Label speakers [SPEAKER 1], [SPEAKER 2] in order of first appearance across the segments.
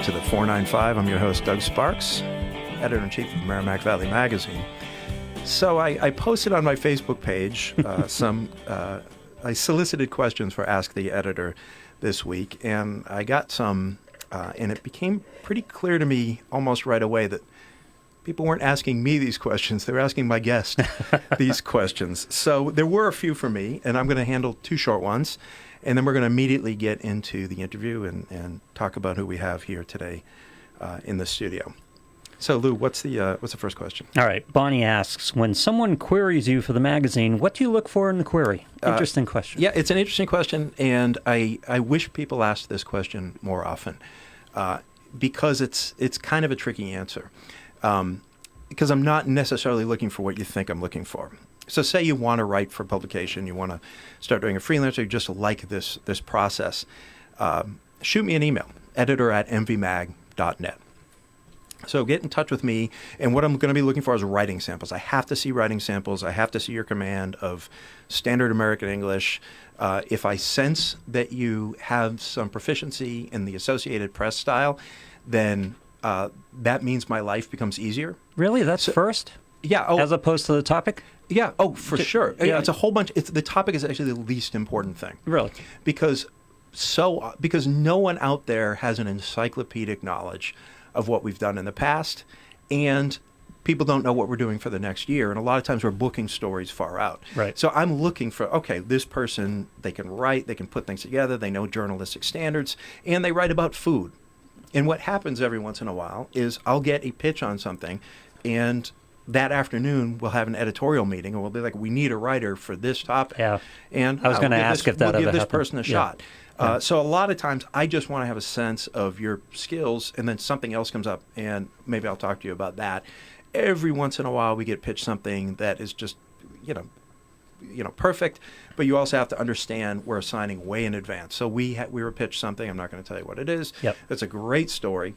[SPEAKER 1] to the 495. I'm your host, Doug Sparks, editor-in-chief of Merrimack Valley Magazine. So I posted on my Facebook page I solicited questions for Ask the Editor this week, and I got some, and it became pretty clear to me almost right away that people weren't asking me these questions. They were asking my guest these questions. So there were a few for me, and I'm going to handle two short ones. And then we're going to immediately get into the interview and talk about who we have here today in the studio. So, Lou, what's the first question?
[SPEAKER 2] All right. Bonnie asks, when someone queries you for the magazine, what do you look for in the query? Interesting question.
[SPEAKER 1] Yeah, it's an interesting question, and I wish people asked this question more often because it's kind of a tricky answer. Because I'm not necessarily looking for what you think I'm looking for. So say you want to write for publication, you want to start doing a freelancer, you just like this process. Shoot me an email, editor@mvmag.net. So get in touch with me, and what I'm going to be looking for is writing samples. I have to see writing samples. I have to see your command of standard American English. If I sense that you have some proficiency in the Associated Press style, then that means my life becomes easier.
[SPEAKER 2] Really? That's first?
[SPEAKER 1] Yeah.
[SPEAKER 2] As opposed to the topic?
[SPEAKER 1] Yeah. Oh, for sure.
[SPEAKER 2] Yeah.
[SPEAKER 1] It's a whole bunch. The topic is actually the least important thing.
[SPEAKER 2] Really?
[SPEAKER 1] Because no one out there has an encyclopedic knowledge of what we've done in the past, and people don't know what we're doing for the next year. And a lot of times we're booking stories far out.
[SPEAKER 2] Right.
[SPEAKER 1] So I'm looking for, okay, this person, they can write, they can put things together, they know journalistic standards, and they write about food. And what happens every once in a while is I'll get a pitch on something, and that afternoon we'll have an editorial meeting, and we'll be like, we need a writer for this topic.
[SPEAKER 2] Yeah.
[SPEAKER 1] And
[SPEAKER 2] I was going to ask if that
[SPEAKER 1] we'll
[SPEAKER 2] ever
[SPEAKER 1] give this
[SPEAKER 2] happened.
[SPEAKER 1] person a shot. So a lot of times I just want to have a sense of your skills, and then something else comes up, and maybe I'll talk to you about that. Every once in a while we get pitched something that is just, perfect, but you also have to understand we're assigning way in advance. So we were pitched something. I'm not going to tell you what it is.
[SPEAKER 2] Yep.
[SPEAKER 1] It's a great story.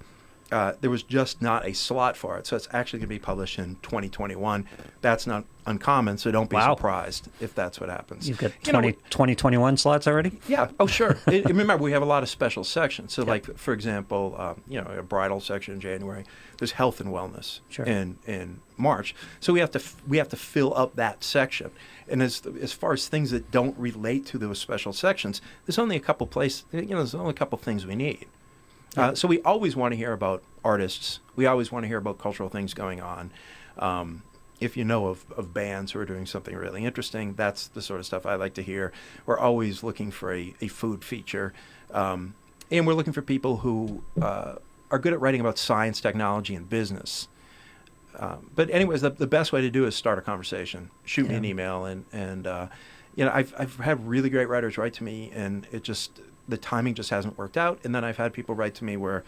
[SPEAKER 1] There was just not a slot for it, so it's actually going to be published in 2021. That's not uncommon, so don't be surprised if that's what happens.
[SPEAKER 2] You've got 2021 slots already?
[SPEAKER 1] Yeah. Oh, sure. Remember, we have a lot of special sections. So, like, for example, a bridal section in January. There's health and wellness in March. So we have to fill up that section. And as far as things that don't relate to those special sections, there's only a couple places. There's only a couple things we need. So we always want to hear about artists. We always want to hear about cultural things going on. If you know of bands who are doing something really interesting, that's the sort of stuff I like to hear. We're always looking for a food feature. And we're looking for people who are good at writing about science, technology, and business. But anyways, the best way to do it is start a conversation. Shoot me an email. And I've had really great writers write to me, and the timing just hasn't worked out. And then I've had people write to me where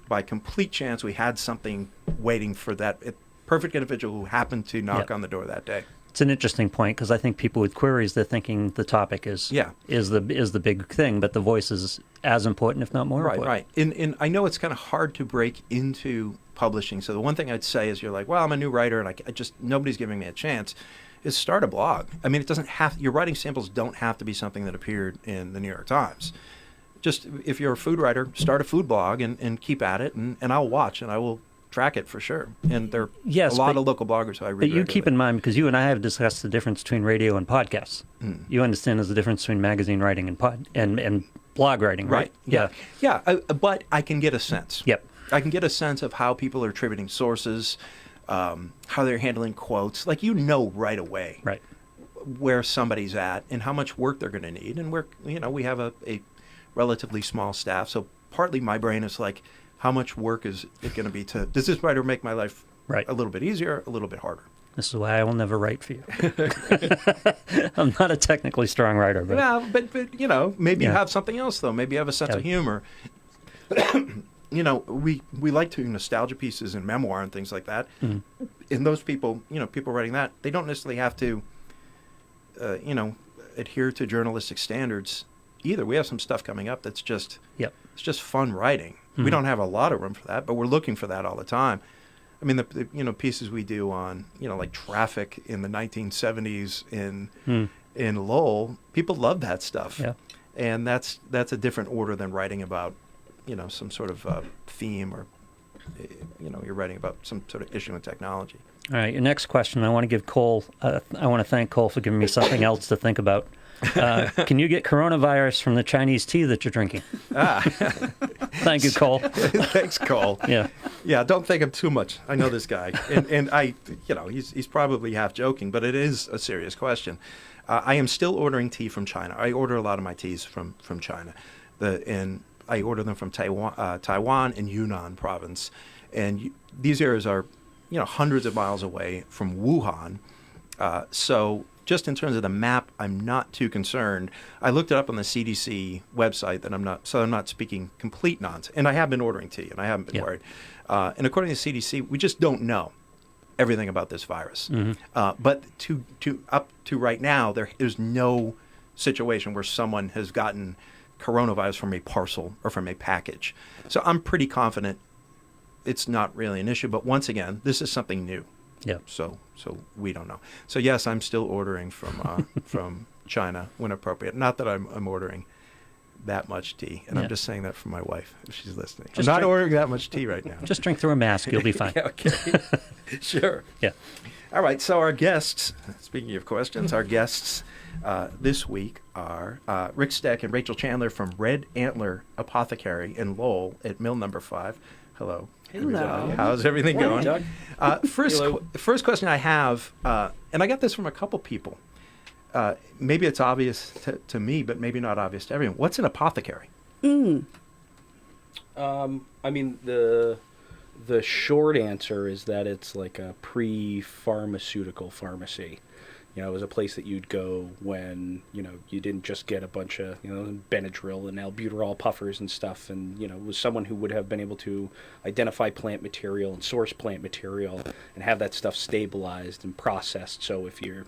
[SPEAKER 1] by complete chance we had something waiting for that perfect individual who happened to knock on the door that day.
[SPEAKER 2] It's an interesting point, because I think people with queries, they're thinking the topic is the big thing, but the voice is as important, if not more important.
[SPEAKER 1] Right. And I know it's kind of hard to break into publishing. So the one thing I'd say is you're like, well, I'm a new writer and I just nobody's giving me a chance. Is start a blog. I mean, it doesn't have, your writing samples don't have to be something that appeared in the New York Times. Just, if you're a food writer, start a food blog and keep at it, and I'll watch and I will track it for sure. And there are a lot of local bloggers who I read
[SPEAKER 2] But you
[SPEAKER 1] regularly.
[SPEAKER 2] keep in mind, because you and I have discussed the difference between radio and podcasts. You understand there's a difference between magazine writing and blog writing, right?
[SPEAKER 1] Yeah. But I can get a sense.
[SPEAKER 2] Yep.
[SPEAKER 1] I can get a sense of how people are attributing sources, how they're handling quotes. Like, right away where somebody's at and how much work they're going to need. And we have a relatively small staff. So partly my brain is like, how much work is it going to be does this writer make my life a little bit easier, a little bit harder?
[SPEAKER 2] This is why I will never write for you. I'm not a technically strong writer. But
[SPEAKER 1] Well, but maybe you have something else, though. Maybe you have a sense of humor. We like to nostalgia pieces and memoir and things like that. And those people, people writing that, they don't necessarily have to, adhere to journalistic standards either. We have some stuff coming up that's just, it's just fun writing. We don't have a lot of room for that, but we're looking for that all the time. I mean, the pieces we do on, like traffic in the 1970s in Lowell, people love that stuff.
[SPEAKER 2] Yeah.
[SPEAKER 1] And that's a different order than writing about some sort of theme, or you're writing about some sort of issue in technology.
[SPEAKER 2] All right, your next question. I want to give Cole. I want to thank Cole for giving me something else to think about. Can you get coronavirus from the Chinese tea that you're drinking? Thank you, Cole.
[SPEAKER 1] Thanks, Cole. Yeah. Don't thank him too much. I know this guy, and I, he's probably half joking, but it is a serious question. I am still ordering tea from China. I order a lot of my teas from China, and I order them from Taiwan and Yunnan province, and these areas are, hundreds of miles away from Wuhan. So just in terms of the map, I'm not too concerned. I looked it up on the CDC website, I'm not speaking complete nonsense. And I have been ordering tea, and I haven't been worried. And according to the CDC, we just don't know everything about this virus. But up to right now, there's no situation where someone has gotten coronavirus from a parcel or from a package. So I'm pretty confident it's not really an issue. But once again, this is something new.
[SPEAKER 2] Yeah.
[SPEAKER 1] So we don't know. So yes, I'm still ordering from from China when appropriate. Not that I'm ordering that much tea, and I'm just saying that for my wife if she's listening. I'm not ordering that much tea right now.
[SPEAKER 2] Just drink through a mask. You'll be fine.
[SPEAKER 1] Okay. Sure.
[SPEAKER 2] Yeah.
[SPEAKER 1] All right. So our guests. Speaking of questions, our guests this week are Rick Stec and Rachel Chandler from Red Antler Apothecary in Lowell at Mill Number 5. Hello.
[SPEAKER 3] Hello.
[SPEAKER 1] How's everything going?
[SPEAKER 3] Doug.
[SPEAKER 1] First question I have, and I got this from a couple people. Maybe it's obvious to me, but maybe not obvious to everyone. What's an apothecary?
[SPEAKER 3] I mean, the short answer is that it's like a pre-pharmaceutical pharmacy. It was a place that you'd go when, you didn't just get a bunch of, Benadryl and albuterol puffers and stuff. And, it was someone who would have been able to identify plant material and source plant material and have that stuff stabilized and processed. So if your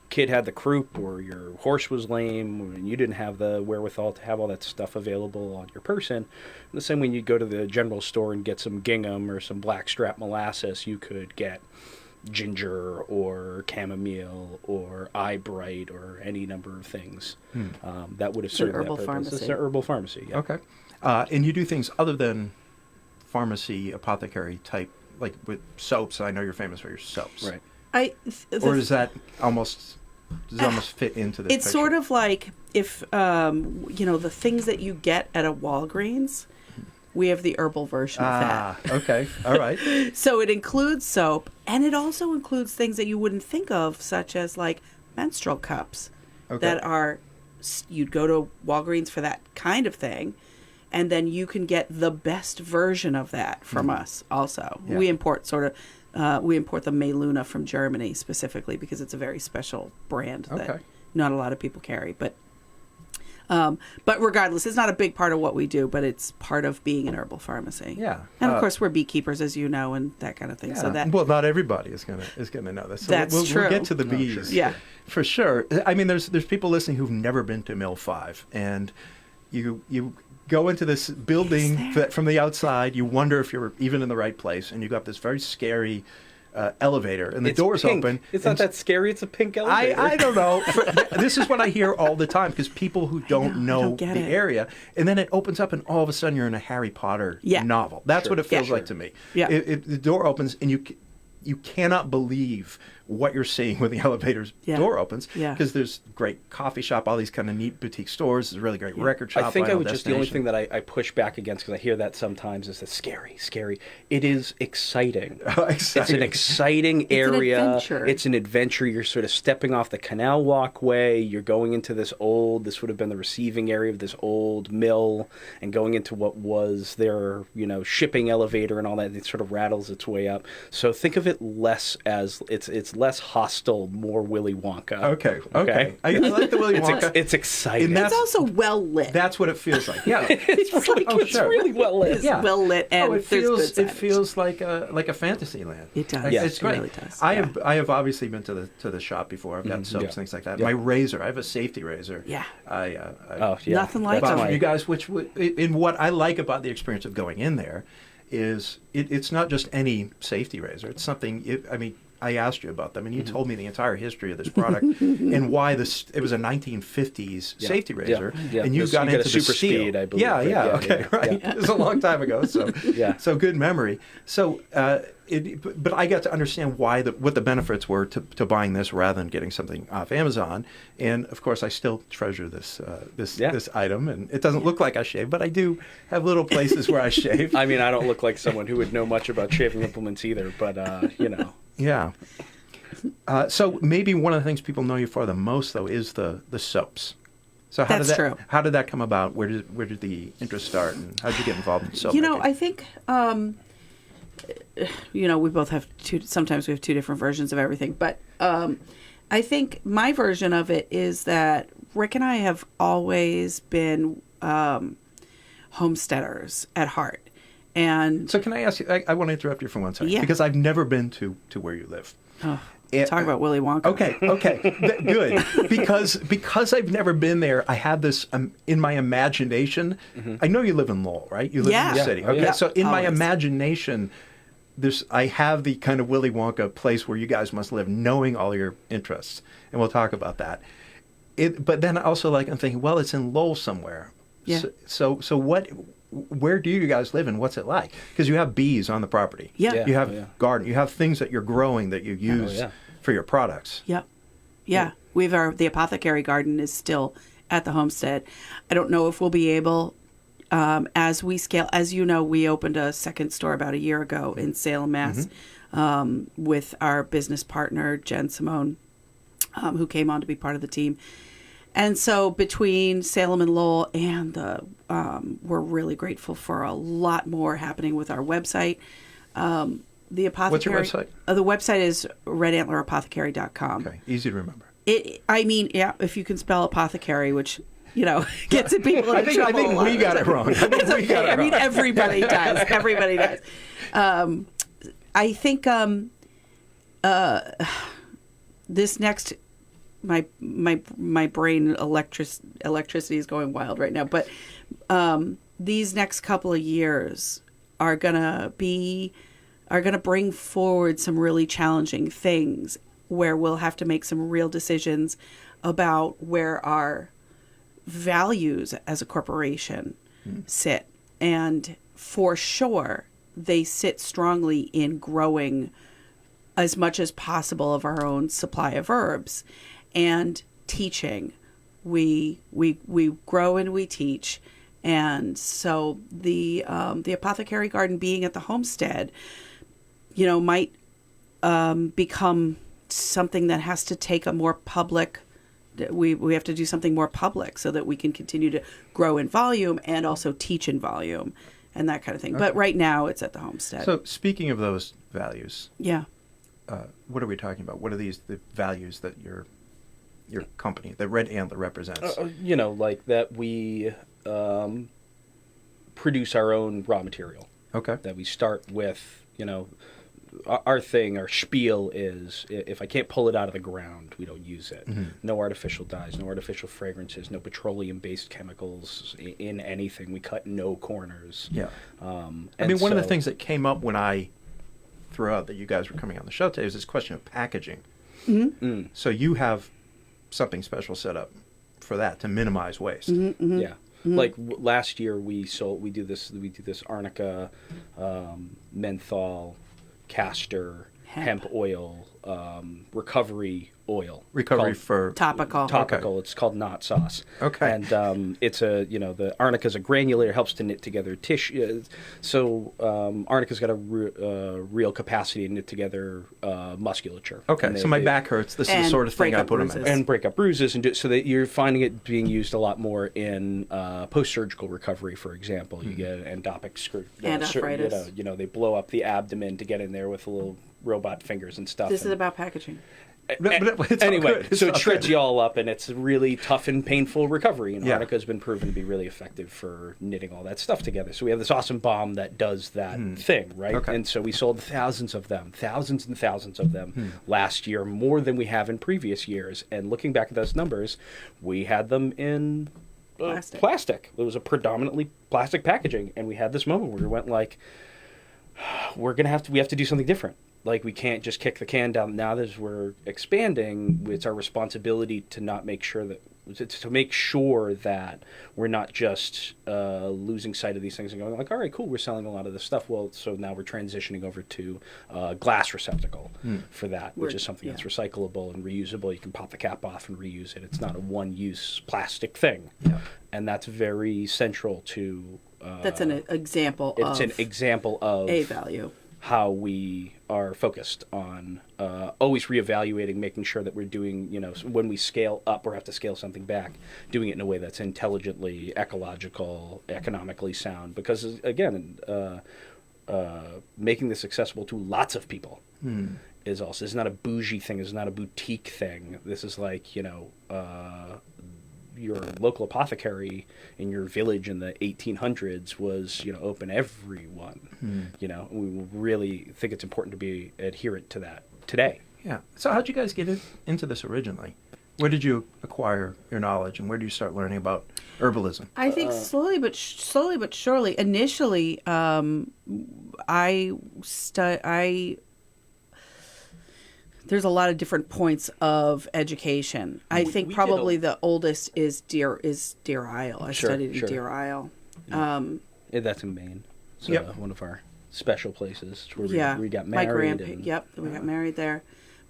[SPEAKER 3] kid had the croup or your horse was lame and you didn't have the wherewithal to have all that stuff available on your person, the same way you'd go to the general store and get some gingham or some blackstrap molasses, you could get ginger or chamomile or eyebright or any number of things that would have served that purpose.
[SPEAKER 4] Pharmacy.
[SPEAKER 3] It's an herbal pharmacy. Yeah.
[SPEAKER 1] Okay. And you do things other than pharmacy, apothecary type, like with soaps. I know you're famous for your soaps.
[SPEAKER 3] Right.
[SPEAKER 1] Or does that almost fit into this?
[SPEAKER 4] It's
[SPEAKER 1] picture?
[SPEAKER 4] sort of like if the things that you get at a Walgreens. We have the herbal version of that.
[SPEAKER 1] Okay. All right.
[SPEAKER 4] So it includes soap, and it also includes things that you wouldn't think of, such as like menstrual cups that are, you'd go to Walgreens for that kind of thing, and then you can get the best version of that from us also. Yeah. We import the Mayluna from Germany specifically because it's a very special brand that not a lot of people carry, but regardless, it's not a big part of what we do, but it's part of being an herbal pharmacy.
[SPEAKER 1] Yeah,
[SPEAKER 4] and of course we're beekeepers, as you know, and that kind of thing.
[SPEAKER 1] Yeah.
[SPEAKER 4] So that
[SPEAKER 1] not everybody is gonna know this. So
[SPEAKER 4] that's true.
[SPEAKER 1] We'll get to the bees.
[SPEAKER 4] Sure. Yeah,
[SPEAKER 1] for sure. I mean, there's people listening who've never been to Mill 5, and you go into this building that from the outside, you wonder if you're even in the right place, and you got this very scary elevator, and the door's open.
[SPEAKER 3] It's not that scary. It's a pink elevator.
[SPEAKER 1] I don't know. This is what I hear all the time because people who don't know the area, and then it opens up, and all of a sudden you're in a Harry Potter novel. That's what it feels like to me.
[SPEAKER 4] Yeah.
[SPEAKER 1] The door opens, and you cannot believe what you're seeing when the elevator's door opens. Because there's great coffee shop, all these kind of neat boutique stores. There's a really great record shop.
[SPEAKER 3] I think the only thing that I push back against, because I hear that sometimes, is that scary. It is exciting. It's an exciting area. It's an adventure. You're sort of stepping off the canal walkway. You're going into this would have been the receiving area of this old mill, and going into what was their, shipping elevator and all that. It sort of rattles its way up. So think of it less as it's less hostile, more Willy Wonka.
[SPEAKER 1] Okay. I like the Willy Wonka.
[SPEAKER 3] It's exciting.
[SPEAKER 4] It's also well lit.
[SPEAKER 1] That's what it feels like. Yeah,
[SPEAKER 3] it's really well lit.
[SPEAKER 4] It's well lit, and
[SPEAKER 1] it feels like a fantasy land.
[SPEAKER 4] It does.
[SPEAKER 1] It's great.
[SPEAKER 4] It really does.
[SPEAKER 1] I have obviously been to the shop before. I've gotten soaps, things like that. My razor, I have a safety razor.
[SPEAKER 4] Yeah. Nothing like
[SPEAKER 1] that.
[SPEAKER 4] it.
[SPEAKER 1] You guys, in what I like about the experience of going in there is it's not just any safety razor. It's something. I asked you about them, and you told me the entire history of this product and why it was a 1950s safety razor, and you got into the
[SPEAKER 3] super
[SPEAKER 1] steel.
[SPEAKER 3] speed, I believe.
[SPEAKER 1] Right. It was a long time ago, so so good memory. So, but I got to understand what the benefits were to buying this rather than getting something off Amazon, and of course I still treasure this item, and it doesn't look like I shave, but I do have little places where I shave.
[SPEAKER 3] I mean, I don't look like someone who would know much about shaving implements either, but you know.
[SPEAKER 1] Yeah. So maybe one of the things people know you for the most, though, is the soaps. So
[SPEAKER 4] That's true.
[SPEAKER 1] How did that come about? Where did the interest start, and how did you get involved in soap making?
[SPEAKER 4] I think, we both have sometimes we have two different versions of everything, but I think my version of it is that Rick and I have always been homesteaders at heart. And
[SPEAKER 1] so can I ask you, I want to interrupt you for 1 second, because I've never been to where you live.
[SPEAKER 4] Oh, talk about Willy Wonka.
[SPEAKER 1] Okay, good. Because I've never been there, I have this in my imagination. I know you live in Lowell, right? You live in the city. Okay, so in my imagination, I have the kind of Willy Wonka place where you guys must live, knowing all your interests, and we'll talk about that. But then also, I'm thinking, well, it's in Lowell somewhere.
[SPEAKER 4] Yeah.
[SPEAKER 1] So what? Where do you guys live, and what's it like? Because you have bees on the property.
[SPEAKER 4] Yeah.
[SPEAKER 1] You have garden. You have things that you're growing that you use for your products.
[SPEAKER 4] Yeah. We have the apothecary garden is still at the homestead. I don't know if we'll be able, as we scale. As you know, we opened a second store about a year ago in Salem, Mass, with our business partner Jen Simone, who came on to be part of the team. And so between Salem and Lowell and we're really grateful for a lot more happening with our website. The apothecary.
[SPEAKER 1] What's your website?
[SPEAKER 4] The website is redantler.apothecary.com.
[SPEAKER 1] Okay, easy to remember.
[SPEAKER 4] If you can spell apothecary, which gets people in trouble.
[SPEAKER 1] I think we got it wrong.
[SPEAKER 4] It's okay. I mean, everybody does. Everybody does. I think this next. My brain electricity is going wild right now, but these next couple of years are gonna bring forward some really challenging things where we'll have to make some real decisions about where our values as a corporation sit, and for sure they sit strongly in growing as much as possible of our own supply of herbs. And teaching, we grow and we teach, and so the apothecary garden being at the homestead, might become something that has to take a more public. We have to do something more public so that we can continue to grow in volume and also teach in volume, and that kind of thing. Okay. But right now, it's at the homestead.
[SPEAKER 1] So speaking of those values,
[SPEAKER 3] what
[SPEAKER 1] are we talking about? What are the values that your company, the Red Antler, represents?
[SPEAKER 3] Like that we produce our own raw material.
[SPEAKER 1] Okay.
[SPEAKER 3] That we start with, our spiel is if I can't pull it out of the ground, we don't use it. No artificial dyes, no artificial fragrances, no petroleum-based chemicals in anything. We cut no corners.
[SPEAKER 1] Yeah. One of the things that came up when I threw out that you guys were coming on the show today is this question of packaging. So you have something special set up for that to minimize waste.
[SPEAKER 3] Yeah. Like last year we do this arnica, menthol, castor, hemp oil, recovery oil.
[SPEAKER 1] Recovery for
[SPEAKER 4] topical.
[SPEAKER 3] Topical.
[SPEAKER 1] Okay.
[SPEAKER 3] It's called knot sauce.
[SPEAKER 1] Okay.
[SPEAKER 3] And it's the arnica is a granulator, helps to knit together tissue. So arnica's got a real capacity to knit together musculature.
[SPEAKER 1] Okay. So my back hurts. This is the sort of thing I put on my back.
[SPEAKER 3] And break up bruises, and so that you're finding it being used a lot more in post-surgical recovery. For example, you get endopic
[SPEAKER 4] arthritis.
[SPEAKER 3] They blow up the abdomen to get in there with little robot fingers and stuff.
[SPEAKER 4] This is about packaging.
[SPEAKER 3] Anyway, so it shreds you all up, and it's a really tough and painful recovery. And arnica has been proven to be really effective for knitting all that stuff together. So we have this awesome balm that does that thing, right?
[SPEAKER 1] Okay.
[SPEAKER 3] And so we sold thousands and thousands of them last year, more than we have in previous years. And looking back at those numbers, we had them in plastic. It was a predominantly plastic packaging, and we had this moment where we went like, we have to do something different. like we can't just kick the can down. Now that we're expanding, it's our responsibility to not make sure that to make sure that we're not just losing sight of these things and going like, all right, cool, we're selling a lot of this stuff. Well, so now we're transitioning over to glass receptacle for that, which is something that's recyclable and reusable. You can pop the cap off and reuse it. It's not a one-use plastic thing, and that's very central to.
[SPEAKER 4] That's an example.
[SPEAKER 3] It's an example of
[SPEAKER 4] a value.
[SPEAKER 3] How we are focused on always reevaluating, making sure that we're doing, when we scale up or have to scale something back, doing it in a way that's intelligently, ecological, economically sound. Because, again, making this accessible to lots of people is also, it's not a bougie thing, it's not a boutique thing. This is like, your local apothecary in your village in the 1800s was, open everyone. We really think it's important to be adherent to that today.
[SPEAKER 1] Yeah. So how'd you guys get into this originally? Where did you acquire your knowledge, and where did you start learning about herbalism?
[SPEAKER 4] I think slowly but surely. Initially, there's a lot of different points of education. I think probably the oldest is Deer Isle. I studied in Deer Isle.
[SPEAKER 3] Yeah, that's in Maine. So one of our special places where we got married.
[SPEAKER 4] We got married there.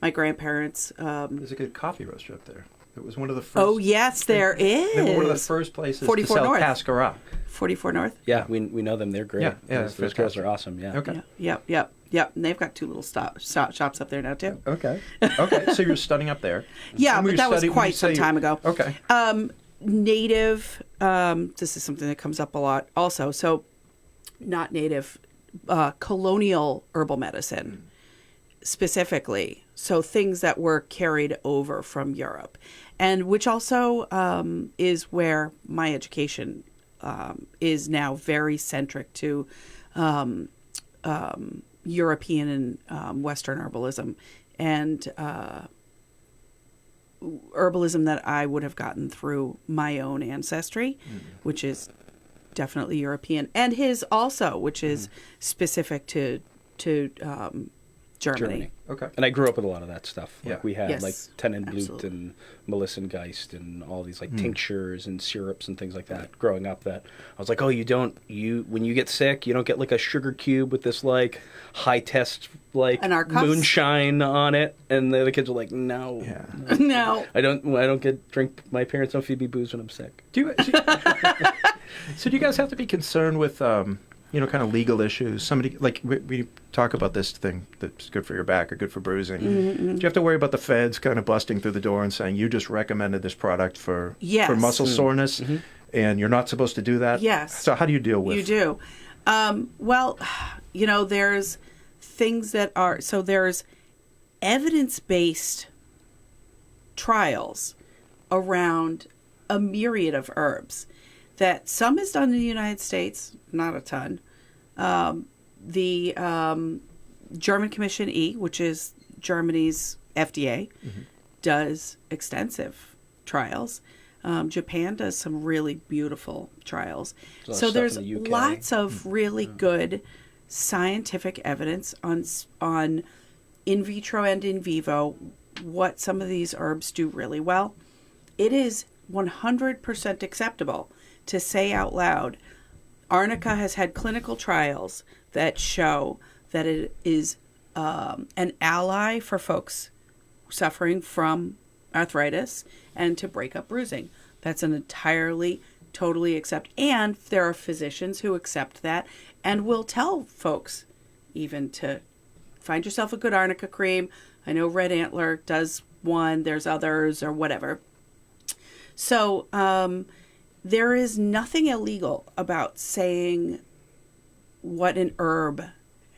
[SPEAKER 4] My grandparents.
[SPEAKER 1] There's a good coffee roaster up there. It was one of the first.
[SPEAKER 4] Oh yes, there is.
[SPEAKER 1] They were one of the first places to sell
[SPEAKER 4] North.
[SPEAKER 1] Cascara.
[SPEAKER 4] 44 North.
[SPEAKER 3] Yeah, we know them. They're great.
[SPEAKER 1] Yeah,
[SPEAKER 3] those girls are awesome. Yeah.
[SPEAKER 1] Okay.
[SPEAKER 4] Yep. And they've got two little shops up there now too.
[SPEAKER 1] Okay. So you're studying up there.
[SPEAKER 4] Yeah, but that was quite some time ago.
[SPEAKER 1] Okay.
[SPEAKER 4] Native. This is something that comes up a lot also. So, not native, colonial herbal medicine, specifically. So things that were carried over from Europe, and which also is where my education is now very centric to European and Western herbalism, and herbalism that I would have gotten through my own ancestry, which is definitely European, and his also, which is specific to Germany.
[SPEAKER 1] Okay.
[SPEAKER 3] And I grew up with a lot of that stuff. Like we had like Tenenblut
[SPEAKER 4] absolutely.
[SPEAKER 3] and Melissengeist and all these like tinctures and syrups and things like that growing up, that I was like, oh, when you get sick, you don't get like a sugar cube with this like high test like moonshine on it. And the other kids were like, no.
[SPEAKER 4] Yeah. No.
[SPEAKER 3] I don't drink, my parents don't feed me booze when I'm sick.
[SPEAKER 1] So do you guys have to be concerned with kind of legal issues? Somebody, like, we talk about this thing that's good for your back or good for bruising. Do you have to worry about the feds kind of busting through the door and saying, you just recommended this product for muscle soreness, and you're not supposed to do that?
[SPEAKER 4] Yes.
[SPEAKER 1] So how do you deal with?
[SPEAKER 4] You do. Well, there's things that are, so there's evidence-based trials around a myriad of herbs that some is done in the United States, not a ton. The German Commission E, which is Germany's FDA, does extensive trials. Japan does some really beautiful trials. So there's lots of really good scientific evidence on in vitro and in vivo what some of these herbs do really well. It is 100% acceptable to say out loud, arnica has had clinical trials that show that it is an ally for folks suffering from arthritis and to break up bruising. That's an entirely, totally accept. And there are physicians who accept that and will tell folks even to find yourself a good arnica cream. I know Red Antler does one. There's others or whatever. So, there is nothing illegal about saying what an herb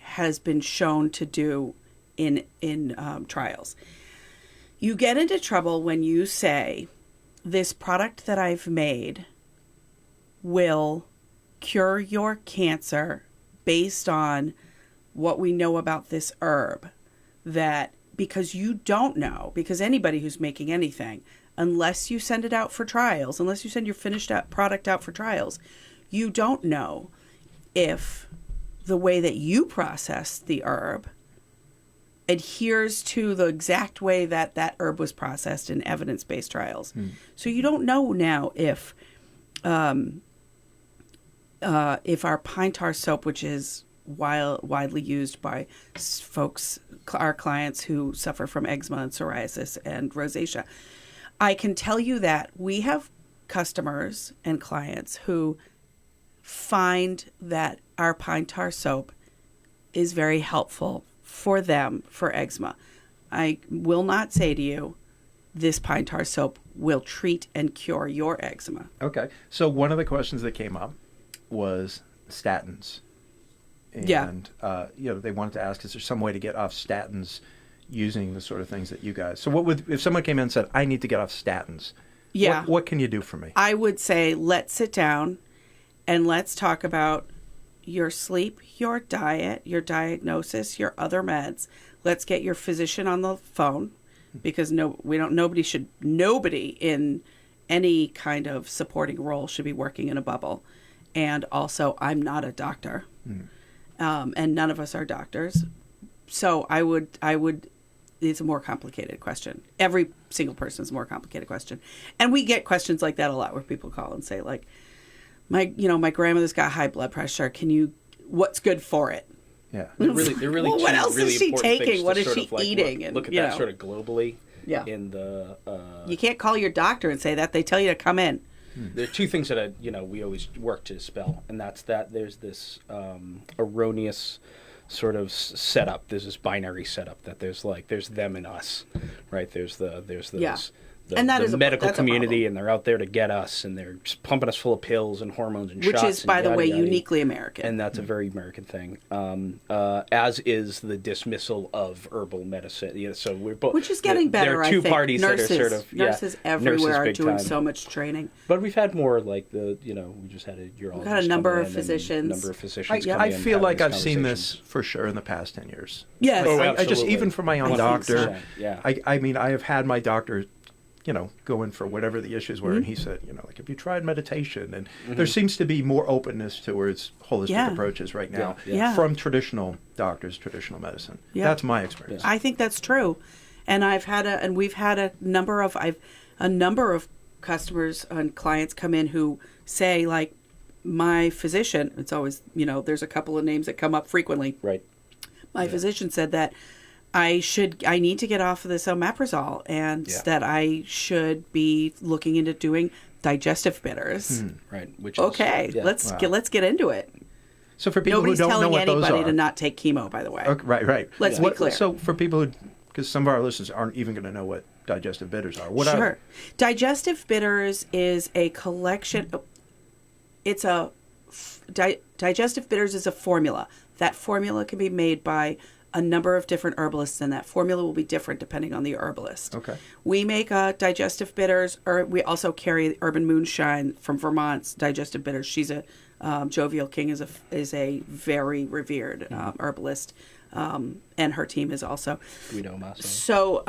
[SPEAKER 4] has been shown to do in trials. You get into trouble when you say, this product that I've made will cure your cancer based on what we know about this herb. That because you don't know, because anybody who's making anything, unless you send it out for trials, unless you send your finished product out for trials, you don't know if the way that you process the herb adheres to the exact way that that herb was processed in evidence-based trials. So you don't know now if our pine tar soap, which is widely used by folks, our clients who suffer from eczema and psoriasis and rosacea, I can tell you that we have customers and clients who find that our pine tar soap is very helpful for them for eczema. I will not say to you, this pine tar soap will treat and cure your eczema.
[SPEAKER 1] Okay. So one of the questions that came up was statins. And, they wanted to ask, is there some way to get off statins using the sort of things that you guys... So if someone came in and said, I need to get off statins, what can you do for me?
[SPEAKER 4] I would say, let's sit down and let's talk about your sleep, your diet, your diagnosis, your other meds. Let's get your physician on the phone, because nobody in any kind of supporting role should be working in a bubble. And also, I'm not a doctor. And none of us are doctors. So I would, it's a more complicated question. Every single person is a more complicated question. And we get questions like that a lot, where people call and say, like, my grandmother's got high blood pressure. What's good for it?
[SPEAKER 1] Yeah.
[SPEAKER 3] They're really
[SPEAKER 4] what else
[SPEAKER 3] really
[SPEAKER 4] is she
[SPEAKER 3] important
[SPEAKER 4] taking? What is she eating?
[SPEAKER 3] Look at that sort of globally.
[SPEAKER 4] Yeah.
[SPEAKER 3] In the
[SPEAKER 4] you can't call your doctor and say that. They tell you to come in.
[SPEAKER 3] There are two things that we always work to dispel, and that's that there's this erroneous sort of setup. There's this binary setup that there's them and us, right? There's
[SPEAKER 4] and that
[SPEAKER 3] the
[SPEAKER 4] is
[SPEAKER 3] medical
[SPEAKER 4] that's
[SPEAKER 3] community, and they're out there to get us, and they're just pumping us full of pills and hormones and
[SPEAKER 4] which
[SPEAKER 3] shots.
[SPEAKER 4] Which is, by the way, uniquely American.
[SPEAKER 3] And that's a very American thing, as is the dismissal of herbal medicine. So we're both,
[SPEAKER 4] which is getting better.
[SPEAKER 3] There are two parties
[SPEAKER 4] nurses,
[SPEAKER 3] that are sort of
[SPEAKER 4] nurses everywhere are doing
[SPEAKER 3] time.
[SPEAKER 4] So much training.
[SPEAKER 3] But we've had more like we just had a urologist.
[SPEAKER 4] We've got a number of physicians.
[SPEAKER 1] I feel like I've seen this for sure in the past 10 years.
[SPEAKER 4] Yes,
[SPEAKER 1] I just, even for my own doctor.
[SPEAKER 3] Yeah.
[SPEAKER 1] I mean, I have had my doctor, go in for whatever the issues were, and he said, like, have you tried meditation? And there seems to be more openness towards holistic approaches right now from traditional doctors, traditional medicine. Yeah. That's my experience.
[SPEAKER 4] I think that's true, and we've had a number of customers and clients come in who say, like, my physician. It's always there's a couple of names that come up frequently.
[SPEAKER 3] Right.
[SPEAKER 4] My physician said that I need to get off of this omeprazole, and that I should be looking into doing digestive bitters.
[SPEAKER 3] Right. Which
[SPEAKER 4] okay, let's get into it.
[SPEAKER 1] So for people who don't know what those are,
[SPEAKER 4] nobody's telling anybody to not take chemo, by the way.
[SPEAKER 1] Okay, right.
[SPEAKER 4] Let's be clear.
[SPEAKER 1] So for people who, because some of our listeners aren't even going to know what digestive bitters are. What are they?
[SPEAKER 4] Digestive bitters is a collection. Digestive bitters is a formula. That formula can be made by a number of different herbalists, and that formula will be different depending on the herbalist.
[SPEAKER 1] Okay.
[SPEAKER 4] We make digestive bitters, or we also carry Urban Moonshine from Vermont's digestive bitters. She's a Jovial King is a very revered herbalist, and her team is also
[SPEAKER 3] Guido Masse.
[SPEAKER 4] So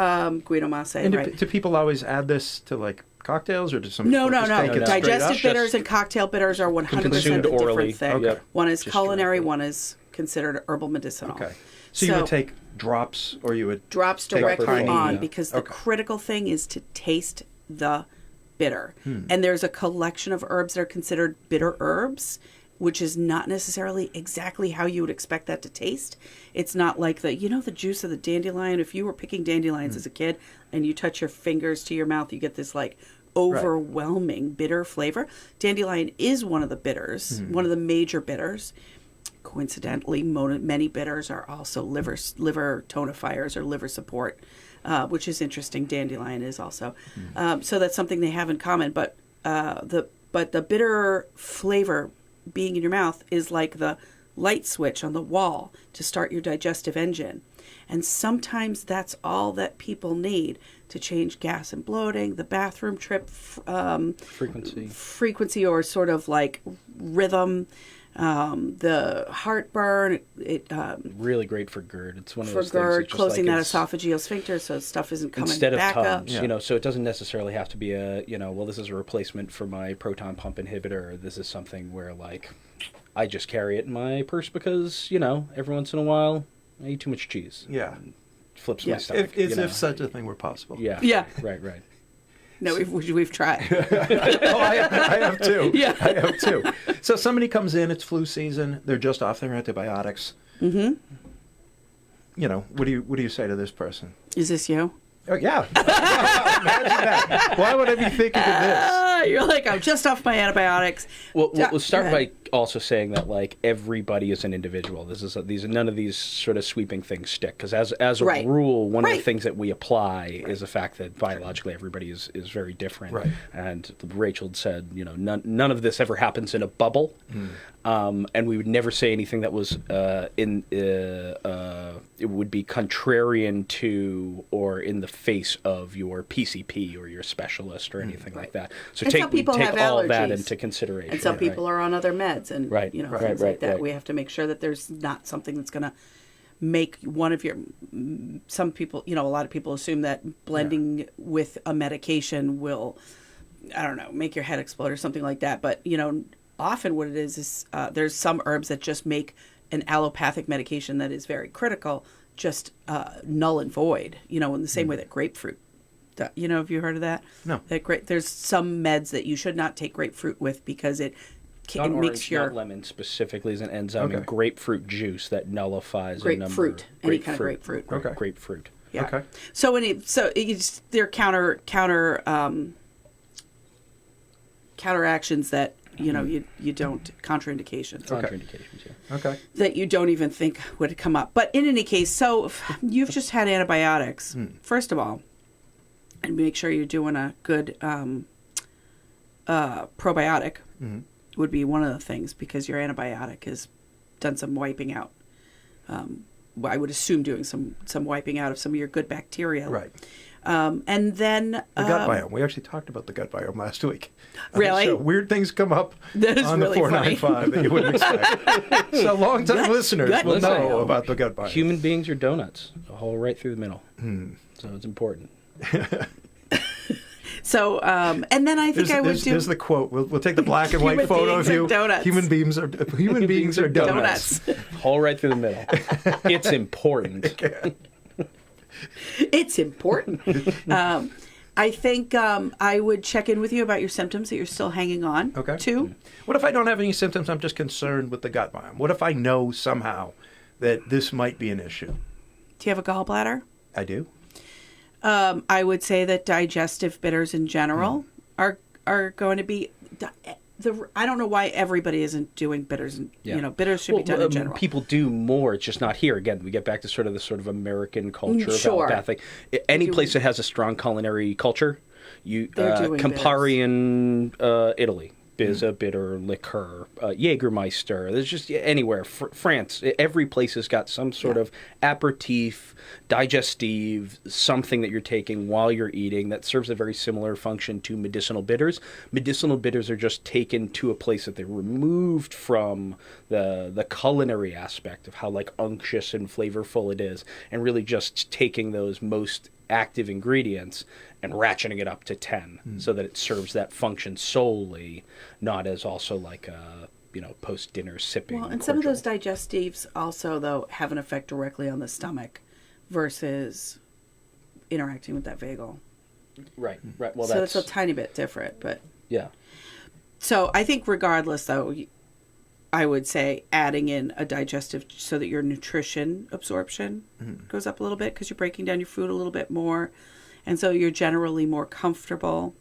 [SPEAKER 4] Guido Masse.
[SPEAKER 1] And
[SPEAKER 4] right.
[SPEAKER 1] do people always add this to like cocktails, or do some?
[SPEAKER 4] No.
[SPEAKER 1] Take it
[SPEAKER 4] Digestive bitters and cocktail bitters are 100% a different thing.
[SPEAKER 1] Okay.
[SPEAKER 4] One is
[SPEAKER 3] Just
[SPEAKER 4] culinary,
[SPEAKER 3] directly.
[SPEAKER 4] one is considered herbal medicinal.
[SPEAKER 1] Okay. So you would take drops, or you would
[SPEAKER 4] drops
[SPEAKER 1] take
[SPEAKER 4] directly
[SPEAKER 1] tiny,
[SPEAKER 4] on, because the critical thing is to taste the bitter. And there's a collection of herbs that are considered bitter herbs, which is not necessarily exactly how you would expect that to taste. It's not like the juice of the dandelion. If you were picking dandelions as a kid and you touch your fingers to your mouth, you get this like overwhelming bitter flavor. Dandelion is one of the bitters, one of the major bitters. Coincidentally, many bitters are also liver tonifiers or liver support, which is interesting. Dandelion is also, so that's something they have in common. But the bitter flavor being in your mouth is like the light switch on the wall to start your digestive engine, and sometimes that's all that people need to change gas and bloating, the bathroom trip frequency, or sort of like rhythm. The heartburn,
[SPEAKER 3] really great for GERD. It's one of
[SPEAKER 4] for
[SPEAKER 3] those
[SPEAKER 4] GERD,
[SPEAKER 3] things.
[SPEAKER 4] closing that esophageal sphincter so stuff isn't coming
[SPEAKER 3] instead
[SPEAKER 4] back
[SPEAKER 3] of
[SPEAKER 4] up.
[SPEAKER 3] Tums, so it doesn't necessarily have to be this is a replacement for my proton pump inhibitor. Or this is something where like I just carry it in my purse because every once in a while I eat too much cheese.
[SPEAKER 1] Yeah.
[SPEAKER 3] flips my stomach.
[SPEAKER 1] If such a thing were possible.
[SPEAKER 3] Yeah.
[SPEAKER 4] Yeah.
[SPEAKER 3] Right.
[SPEAKER 4] No, we've tried.
[SPEAKER 1] I have too.
[SPEAKER 4] Yeah.
[SPEAKER 1] I have too. So somebody comes in, it's flu season, they're just off their antibiotics. Mm-hmm. What do you say to this person?
[SPEAKER 4] Is this you?
[SPEAKER 1] Oh, yeah. Imagine that. Why would I be thinking of this?
[SPEAKER 4] You're like, I'm just off my antibiotics.
[SPEAKER 3] Well, we'll start by also saying that like everybody is an individual. None of these sort of sweeping things stick because as a rule, one of the things that we apply is the fact that biologically everybody is very different.
[SPEAKER 1] Right.
[SPEAKER 3] And Rachel said, none of this ever happens in a bubble, and we would never say anything that was it would be contrarian to or in the face of your PCP or your specialist or anything like that. So
[SPEAKER 4] and
[SPEAKER 3] take all that
[SPEAKER 4] allergies.
[SPEAKER 3] into consideration.
[SPEAKER 4] And some people are on other meds and things like that.
[SPEAKER 3] Right.
[SPEAKER 4] We have to make sure that there's not something that's going to make one of your some people, a lot of people assume that blending with a medication will, I don't know, make your head explode or something like that. But, often what it is there's some herbs that just make an allopathic medication that is very critical just null and void, in the same way that grapefruit. Have you heard of that?
[SPEAKER 1] No.
[SPEAKER 4] There's some meds that you should not take grapefruit with because it makes your...
[SPEAKER 3] Not lemon specifically is an enzyme in grapefruit juice that nullifies
[SPEAKER 4] grapefruit, any kind of grapefruit.
[SPEAKER 1] Okay.
[SPEAKER 3] Grapefruit.
[SPEAKER 4] Yeah.
[SPEAKER 1] Okay.
[SPEAKER 4] So they're counteractions that you don't contraindications.
[SPEAKER 3] Contraindications. Yeah.
[SPEAKER 1] Okay.
[SPEAKER 4] That you don't even think would come up. But in any case, so if you've just had antibiotics. First of all, and make sure you're doing a good probiotic would be one of the things because your antibiotic has done some wiping out. I would assume doing some wiping out of some of your good bacteria.
[SPEAKER 1] Right.
[SPEAKER 4] And then
[SPEAKER 1] the gut biome. We actually talked about the gut biome last week.
[SPEAKER 4] Really?
[SPEAKER 1] So weird things come up on
[SPEAKER 4] really
[SPEAKER 1] the 495 that you wouldn't expect. So long-time listeners will know about the gut biome.
[SPEAKER 3] Human beings are donuts, a hole right through the middle. So it's important.
[SPEAKER 4] So, and then I think I would do...
[SPEAKER 1] There's the quote. We'll take the black and white photo of you.
[SPEAKER 4] Donuts.
[SPEAKER 1] Human beings are donuts.
[SPEAKER 3] Hole right through the middle. It's important.
[SPEAKER 4] It's important. I think I would check in with you about your symptoms that you're still hanging on to.
[SPEAKER 1] What if I don't have any symptoms? I'm just concerned with the gut biome. What if I know somehow that this might be an issue?
[SPEAKER 4] Do you have a gallbladder?
[SPEAKER 1] I do.
[SPEAKER 4] I would say that digestive bitters in general are going to be... I don't know why everybody isn't doing bitters. Bitters should be done in general.
[SPEAKER 3] People do more. It's just not here. Again, we get back to sort of American culture of allopathic. Any place that has a strong culinary culture, Campari in Italy. Bizza, bitter, liqueur, Jägermeister. There's just anywhere. France, every place has got some sort of aperitif, digestive, something that you're taking while you're eating that serves a very similar function to medicinal bitters. Medicinal bitters are just taken to a place that they're removed from the culinary aspect of how like unctuous and flavorful it is, and really just taking those most active ingredients and ratcheting it up to 10 so that it serves that function solely, not as also like a post-dinner sipping.
[SPEAKER 4] Well, and some of those digestives also, though, have an effect directly on the stomach versus interacting with that vagal.
[SPEAKER 3] Right. Well,
[SPEAKER 4] so it's a tiny bit different, but...
[SPEAKER 3] Yeah.
[SPEAKER 4] So I think regardless, though, I would say adding in a digestive so that your nutrition absorption goes up a little bit because you're breaking down your food a little bit more. And so you're generally more comfortable.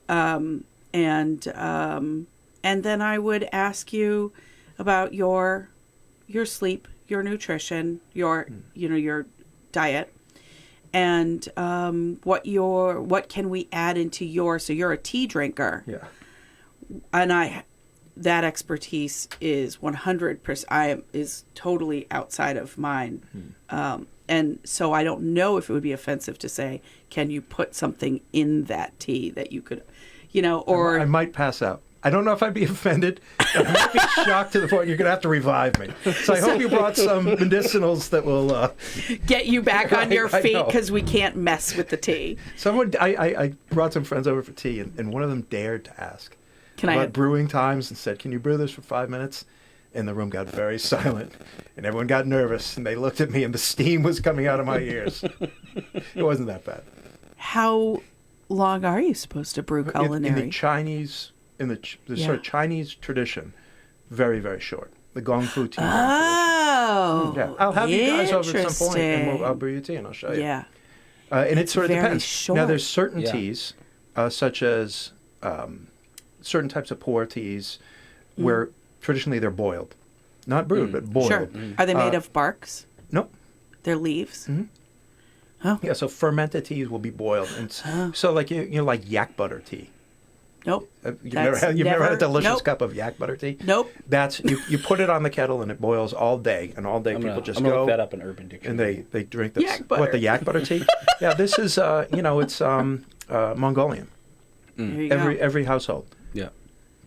[SPEAKER 4] And then I would ask you about your sleep, your nutrition, your diet, and what can we add into so you're a tea drinker.
[SPEAKER 1] Yeah.
[SPEAKER 4] And that expertise is 100%, is totally outside of mine. And so I don't know if it would be offensive to say, can you put something in that tea that you could, or...
[SPEAKER 1] I might pass out. I don't know if I'd be offended. I might be shocked to the point you're going to have to revive me. So I hope you brought some medicinals that will...
[SPEAKER 4] get you back on your feet because we can't mess with the tea.
[SPEAKER 1] I brought some friends over for tea, and one of them dared to ask about brewing times and said, can you brew this for 5 minutes? and the room got very silent, and everyone got nervous, and they looked at me, and the steam was coming out of my ears. It wasn't that bad.
[SPEAKER 4] How long are you supposed to brew culinary?
[SPEAKER 1] In the Chinese, sort of Chinese tradition, very, very short. The Gong Fu tea.
[SPEAKER 4] Oh,
[SPEAKER 1] yeah. I'll have you guys over at some point, and I'll brew you tea, and I'll show you.
[SPEAKER 4] Yeah.
[SPEAKER 1] And it sort of depends.
[SPEAKER 4] Short.
[SPEAKER 1] Now, there's certain teas, such as certain types of pu'er teas, where traditionally they're boiled. Not brewed, but boiled.
[SPEAKER 4] Sure. Are they made of barks?
[SPEAKER 1] No.
[SPEAKER 4] They're leaves?
[SPEAKER 1] Mm-hmm.
[SPEAKER 4] Oh.
[SPEAKER 1] Yeah, so fermented teas will be boiled. And so like, like yak butter tea.
[SPEAKER 4] Nope.
[SPEAKER 1] You've never had a delicious cup of yak butter tea?
[SPEAKER 4] Nope.
[SPEAKER 1] That's you put it on the kettle and it boils all day, and all day people just
[SPEAKER 3] I'm gonna
[SPEAKER 1] go.
[SPEAKER 3] look that up in Urban Dictionary.
[SPEAKER 1] And they drink this.
[SPEAKER 4] Yak butter.
[SPEAKER 1] What, the yak butter tea? Yeah, this is it's Mongolian.
[SPEAKER 4] There you go.
[SPEAKER 1] Every household,
[SPEAKER 3] Yeah.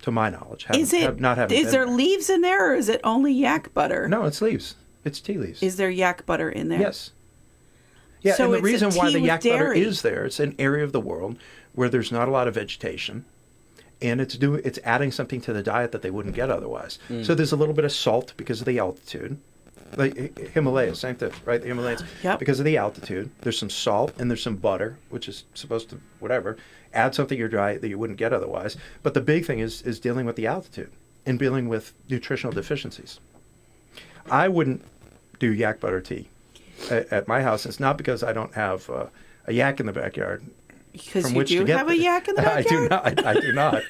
[SPEAKER 1] to my knowledge,
[SPEAKER 4] Is
[SPEAKER 1] is
[SPEAKER 4] there leaves in there, or is it only yak butter?
[SPEAKER 1] No, it's leaves. It's tea leaves.
[SPEAKER 4] Is there yak butter in there?
[SPEAKER 1] Yes. Yeah,
[SPEAKER 4] So
[SPEAKER 1] and the
[SPEAKER 4] it's a
[SPEAKER 1] reason why
[SPEAKER 4] tea
[SPEAKER 1] the
[SPEAKER 4] with
[SPEAKER 1] yak butter
[SPEAKER 4] dairy.
[SPEAKER 1] is there, it's an area of the world where there's not a lot of vegetation, and it's adding something to the diet that they wouldn't get otherwise. So there's a little bit of salt because of the altitude. Like Himalayas, same thing, right? The Himalayas,
[SPEAKER 4] Yep.
[SPEAKER 1] because of the altitude. There's some salt and there's some butter, which is supposed to, add something to your diet that you wouldn't get otherwise. But the big thing is dealing with the altitude and dealing with nutritional deficiencies. I wouldn't do yak butter tea at my house. It's not because I don't have a yak in the backyard.
[SPEAKER 4] Because you do have a yak in the backyard?
[SPEAKER 1] I do not.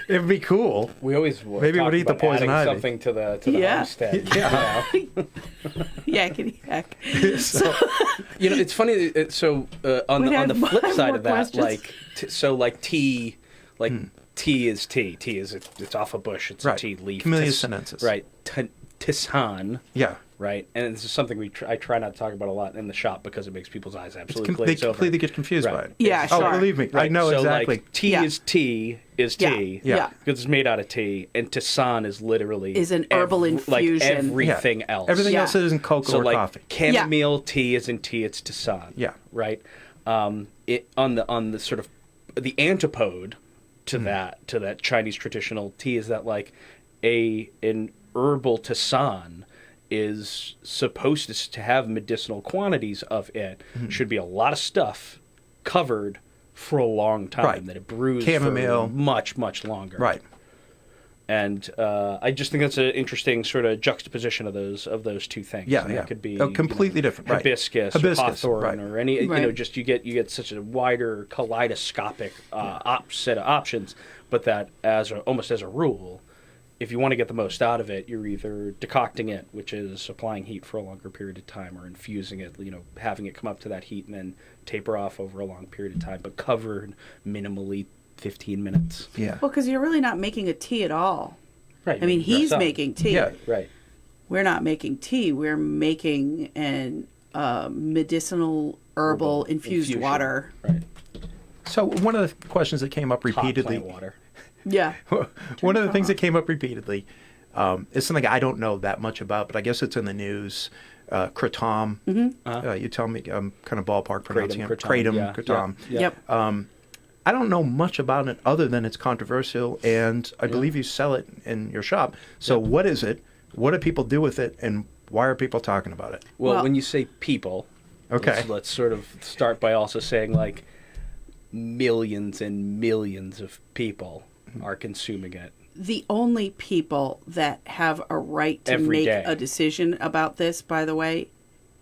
[SPEAKER 1] It would be cool.
[SPEAKER 3] We always
[SPEAKER 1] Maybe we'd eat the poison ivy.
[SPEAKER 3] Something to the
[SPEAKER 4] Yeah.
[SPEAKER 3] homestead.
[SPEAKER 1] Yeah.
[SPEAKER 4] Yakety yak.
[SPEAKER 1] So,
[SPEAKER 3] It's funny. So on
[SPEAKER 4] We
[SPEAKER 3] the
[SPEAKER 4] have
[SPEAKER 3] flip side
[SPEAKER 4] more
[SPEAKER 3] of that,
[SPEAKER 4] questions.
[SPEAKER 3] like tea, tea is tea. Tea is it's off a bush. It's
[SPEAKER 1] Right.
[SPEAKER 3] a tea leaf.
[SPEAKER 1] Camellia sinensis.
[SPEAKER 3] Right. Tisane.
[SPEAKER 1] yeah.
[SPEAKER 3] Right, and this is something I try not to talk about a lot in the shop because it makes people's eyes absolutely
[SPEAKER 1] They
[SPEAKER 3] glaze over.
[SPEAKER 1] completely get confused by it.
[SPEAKER 4] Yeah,
[SPEAKER 1] Oh,
[SPEAKER 4] sure.
[SPEAKER 1] believe me. I
[SPEAKER 3] Right,
[SPEAKER 1] know
[SPEAKER 3] so
[SPEAKER 1] exactly.
[SPEAKER 3] Like, tea
[SPEAKER 4] Yeah.
[SPEAKER 3] is tea is
[SPEAKER 4] Yeah.
[SPEAKER 3] tea.
[SPEAKER 1] Yeah.
[SPEAKER 3] Because it's made out of tea, and tisane is literally
[SPEAKER 4] Is an herbal infusion.
[SPEAKER 3] like everything else.
[SPEAKER 1] Everything
[SPEAKER 4] Yeah.
[SPEAKER 1] else isn't cocoa
[SPEAKER 3] so
[SPEAKER 1] or
[SPEAKER 3] like
[SPEAKER 1] coffee.
[SPEAKER 3] chamomile tea isn't tea; it's tisane.
[SPEAKER 1] Yeah.
[SPEAKER 3] Right. On the sort of the antipode to that Chinese traditional tea is that like an herbal tisane is supposed to have medicinal quantities of it. Should be a lot of stuff covered for a long time,
[SPEAKER 1] Right.
[SPEAKER 3] that it brews
[SPEAKER 1] Chamomile.
[SPEAKER 3] for much, much longer.
[SPEAKER 1] Right.
[SPEAKER 3] And I just think that's an interesting sort of juxtaposition of those two things.
[SPEAKER 1] Yeah,
[SPEAKER 3] And
[SPEAKER 1] yeah.
[SPEAKER 3] That could be
[SPEAKER 1] Completely different. Right.
[SPEAKER 3] hibiscus,
[SPEAKER 1] Hibiscus,
[SPEAKER 3] or hawthorn,
[SPEAKER 1] right.
[SPEAKER 3] or any
[SPEAKER 4] Right.
[SPEAKER 3] just you get such a wider kaleidoscopic set of options. But that almost as a rule, if you want to get the most out of it, you're either decocting it, which is applying heat for a longer period of time, or infusing it, having it come up to that heat and then taper off over a long period of time, but covered minimally 15 minutes.
[SPEAKER 1] Yeah.
[SPEAKER 4] Well, because you're really not making a tea at all.
[SPEAKER 3] Right.
[SPEAKER 4] I mean, he's
[SPEAKER 3] Right.
[SPEAKER 4] making tea.
[SPEAKER 1] Yeah.
[SPEAKER 3] Right.
[SPEAKER 4] We're not making tea. We're making an medicinal herbal infused
[SPEAKER 3] infusion.
[SPEAKER 4] water.
[SPEAKER 3] Right.
[SPEAKER 1] So one of the questions that came up
[SPEAKER 3] Hot
[SPEAKER 1] repeatedly.
[SPEAKER 3] plant water.
[SPEAKER 4] Yeah.
[SPEAKER 1] One of the things that came up repeatedly is something I don't know that much about, but I guess it's in the news. Kratom. You tell me. I'm kind of ballpark pronouncing it. Kratom. Kratom.
[SPEAKER 3] Yeah.
[SPEAKER 4] Yep.
[SPEAKER 1] I don't know much about it other than it's controversial, and I believe you sell it in your shop. So what is it? What do people do with it, and why are people talking about it?
[SPEAKER 3] Well,
[SPEAKER 4] Well-
[SPEAKER 3] when you say people,
[SPEAKER 1] Okay.
[SPEAKER 3] let's sort of start by also saying like millions and millions of people are consuming it.
[SPEAKER 4] The only people that have a right to
[SPEAKER 3] Every
[SPEAKER 4] make
[SPEAKER 3] day.
[SPEAKER 4] a decision about this, by the way,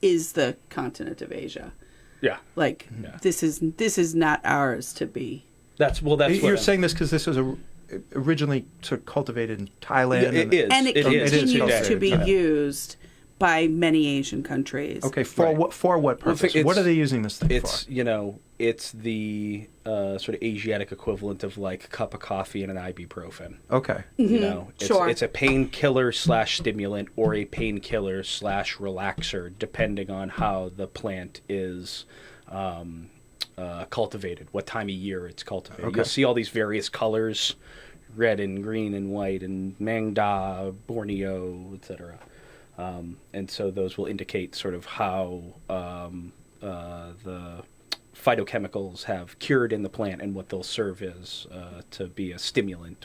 [SPEAKER 4] is the continent of Asia.
[SPEAKER 3] Yeah,
[SPEAKER 4] Like, this is not ours to be.
[SPEAKER 3] that's what
[SPEAKER 1] You're
[SPEAKER 3] I'm-
[SPEAKER 1] saying this because this was originally sort of cultivated in Thailand.
[SPEAKER 3] Yeah, it is.
[SPEAKER 4] And it
[SPEAKER 3] It is
[SPEAKER 4] continues
[SPEAKER 3] today.
[SPEAKER 4] to be
[SPEAKER 1] Yeah.
[SPEAKER 4] used by many Asian countries.
[SPEAKER 1] Okay, for
[SPEAKER 3] Right.
[SPEAKER 1] what purpose? What are they using this thing
[SPEAKER 3] It's
[SPEAKER 1] for?
[SPEAKER 3] it's the sort of Asiatic equivalent of like a cup of coffee and an ibuprofen.
[SPEAKER 1] Okay.
[SPEAKER 4] Sure.
[SPEAKER 3] It's a painkiller / stimulant or a painkiller / relaxer, depending on how the plant is cultivated, what time of year it's cultivated.
[SPEAKER 1] Okay.
[SPEAKER 3] You'll see all these various colors, red and green and white, and Mangda, Borneo, etc. And so those will indicate sort of how the phytochemicals have cured in the plant and what they'll serve as to be a stimulant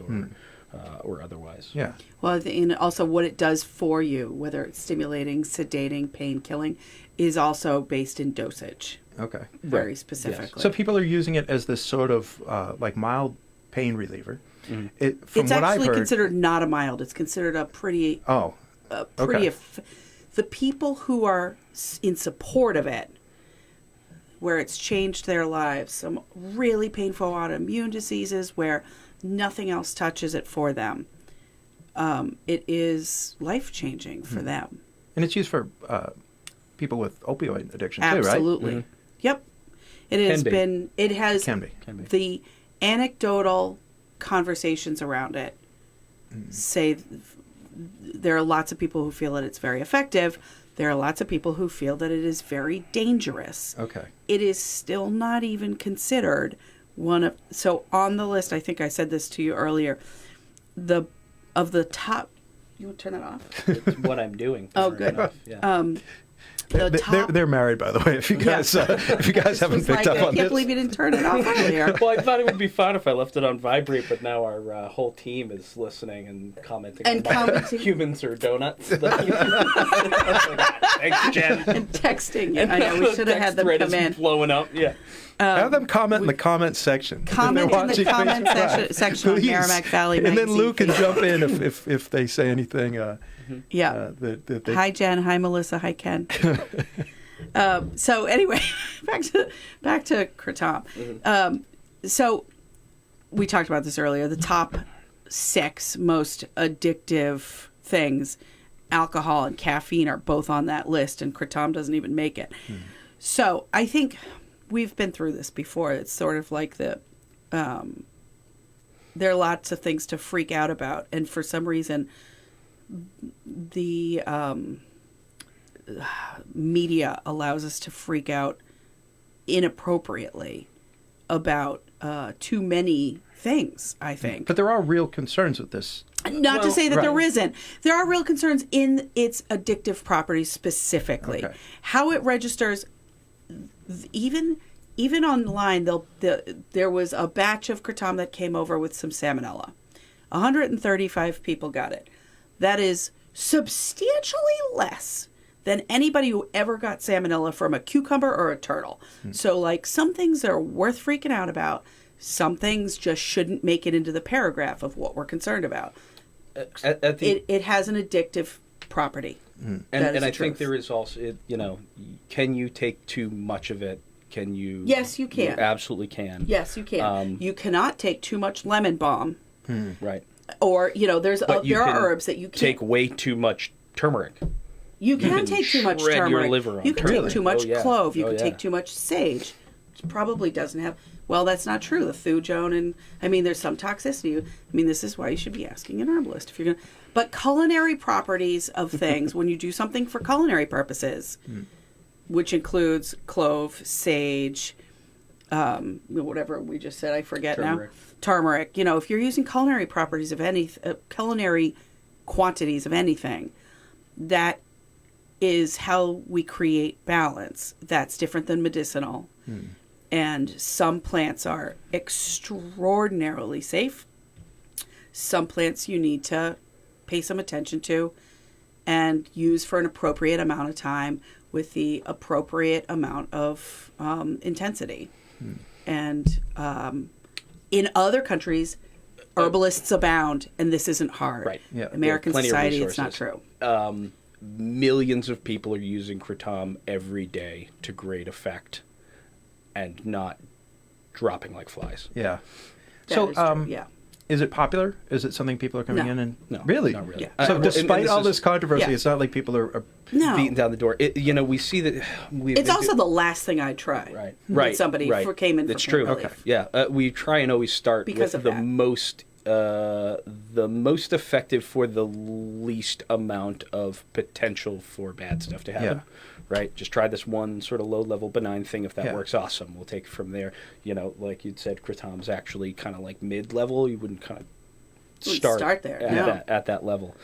[SPEAKER 3] or otherwise.
[SPEAKER 1] Yeah.
[SPEAKER 4] Well, and also what it does for you, whether it's stimulating, sedating, pain killing, is also based in dosage.
[SPEAKER 1] Okay.
[SPEAKER 4] Very specifically.
[SPEAKER 1] So people are using it as this sort of like mild pain reliever.
[SPEAKER 3] Mm-hmm.
[SPEAKER 4] It's actually considered not a mild. It's considered a pretty.
[SPEAKER 1] Oh.
[SPEAKER 4] Okay. The people who are in support of it, where it's changed their lives, some really painful autoimmune diseases where nothing else touches it for them. It is life-changing for them.
[SPEAKER 1] And it's used for people with opioid addiction too, right?
[SPEAKER 4] Absolutely.
[SPEAKER 3] Mm-hmm.
[SPEAKER 4] Yep. It has been. It has
[SPEAKER 1] Can be.
[SPEAKER 4] the anecdotal conversations around it say there are lots of people who feel that it's very effective. There are lots of people who feel that it is very dangerous.
[SPEAKER 1] Okay.
[SPEAKER 4] It is still not even considered one of. So on the list, I think I said this to you earlier. Of the top, you want to turn that off?
[SPEAKER 3] It's what I'm doing.
[SPEAKER 4] Oh, good.
[SPEAKER 3] Enough. Yeah.
[SPEAKER 1] They're married, by the way. If you guys haven't picked up on
[SPEAKER 4] I can't
[SPEAKER 1] this.
[SPEAKER 4] believe you didn't turn it off earlier.
[SPEAKER 3] Well, I thought it would be fun if I left it on vibrate, but now our whole team is listening and commenting.
[SPEAKER 4] And
[SPEAKER 3] on
[SPEAKER 4] commenting.
[SPEAKER 3] Humans or donuts. Thanks, Jen.
[SPEAKER 4] And texting. I know we should have had them come in.
[SPEAKER 3] Blowing up. Yeah.
[SPEAKER 1] Have them comment in the comment section.
[SPEAKER 4] Comment in the comment section on Merrimack Valley
[SPEAKER 1] And then
[SPEAKER 4] Magazine
[SPEAKER 1] Lou can
[SPEAKER 4] feed.
[SPEAKER 1] jump in if they say anything.
[SPEAKER 4] Yeah.
[SPEAKER 1] That they,
[SPEAKER 4] Hi, Jen. Hi, Melissa. Hi, Ken. So anyway, back to Kratom. So we talked about this earlier. The top 6 most addictive things, alcohol and caffeine, are both on that list, and Kratom doesn't even make it. So I think we've been through this before. It's sort of like there are lots of things to freak out about, and for some reason, the media allows us to freak out inappropriately about too many things, I think.
[SPEAKER 1] But there are real concerns with this.
[SPEAKER 4] Not to say that there isn't. There are real concerns in its addictive properties specifically.
[SPEAKER 1] Okay.
[SPEAKER 4] How it registers, even online, there was a batch of Kratom that came over with some salmonella. 135 people got it. That is substantially less than anybody who ever got salmonella from a cucumber or a turtle. So, like, some things are worth freaking out about. Some things just shouldn't make it into the paragraph of what we're concerned about. It has an addictive property.
[SPEAKER 3] And I think there is also, can you take too much of it? Can you?
[SPEAKER 4] Yes, you can.
[SPEAKER 3] You absolutely can.
[SPEAKER 4] Yes, you can. You cannot take too much lemon balm.
[SPEAKER 3] Right.
[SPEAKER 4] Or, there are herbs that you can't.
[SPEAKER 3] Take way too much turmeric.
[SPEAKER 4] You can take too much
[SPEAKER 3] shred
[SPEAKER 4] turmeric.
[SPEAKER 3] your liver on
[SPEAKER 4] You can
[SPEAKER 3] turmeric.
[SPEAKER 4] take too much clove. You can
[SPEAKER 3] yeah.
[SPEAKER 4] take too much sage. Which probably doesn't have. Well, that's not true. The thujone there's some toxicity. This is why you should be asking an herbalist if you're going. But culinary properties of things, when you do something for culinary purposes, which includes clove, sage, whatever we just said, I forget
[SPEAKER 3] Turmeric.
[SPEAKER 4] now. Turmeric. If you're using culinary properties of culinary quantities of anything, that is how we create balance. That's different than medicinal. And some plants are extraordinarily safe. Some plants you need to pay some attention to and use for an appropriate amount of time with the appropriate amount of intensity. And in other countries, herbalists abound, and this isn't hard.
[SPEAKER 3] Right.
[SPEAKER 1] Yeah.
[SPEAKER 4] American
[SPEAKER 3] Plenty of
[SPEAKER 4] society, it's not
[SPEAKER 3] resources.
[SPEAKER 4] true.
[SPEAKER 3] Millions of people are using Kratom every day to great effect and not dropping like flies.
[SPEAKER 1] Yeah.
[SPEAKER 4] That
[SPEAKER 1] So,
[SPEAKER 4] is true, yeah.
[SPEAKER 1] is it popular? Is it something people are coming
[SPEAKER 4] No.
[SPEAKER 1] in and
[SPEAKER 3] No,
[SPEAKER 1] really?
[SPEAKER 3] not really.
[SPEAKER 4] Yeah.
[SPEAKER 1] So,
[SPEAKER 3] And
[SPEAKER 1] despite
[SPEAKER 3] this
[SPEAKER 1] all
[SPEAKER 3] is-
[SPEAKER 1] this controversy,
[SPEAKER 4] Yeah.
[SPEAKER 1] it's not like people are
[SPEAKER 4] No.
[SPEAKER 3] beating down the door. We see that
[SPEAKER 4] It's also the last thing I'd try.
[SPEAKER 3] right.
[SPEAKER 4] When somebody came in for
[SPEAKER 3] That's
[SPEAKER 4] pain
[SPEAKER 3] true.
[SPEAKER 4] relief.
[SPEAKER 3] Okay. Yeah, we try and always start
[SPEAKER 4] Because
[SPEAKER 3] with
[SPEAKER 4] of that.
[SPEAKER 3] the most effective for the least amount of potential for bad stuff to happen.
[SPEAKER 1] Yeah.
[SPEAKER 3] Right? Just try this one sort of low-level benign thing. If that
[SPEAKER 1] Yeah.
[SPEAKER 3] works, awesome. We'll take it from there. Like you'd said, Kratom's actually kind of like mid-level. You wouldn't kind of
[SPEAKER 4] Wouldn't
[SPEAKER 3] start
[SPEAKER 4] start there,
[SPEAKER 3] at,
[SPEAKER 4] no.
[SPEAKER 3] at that level.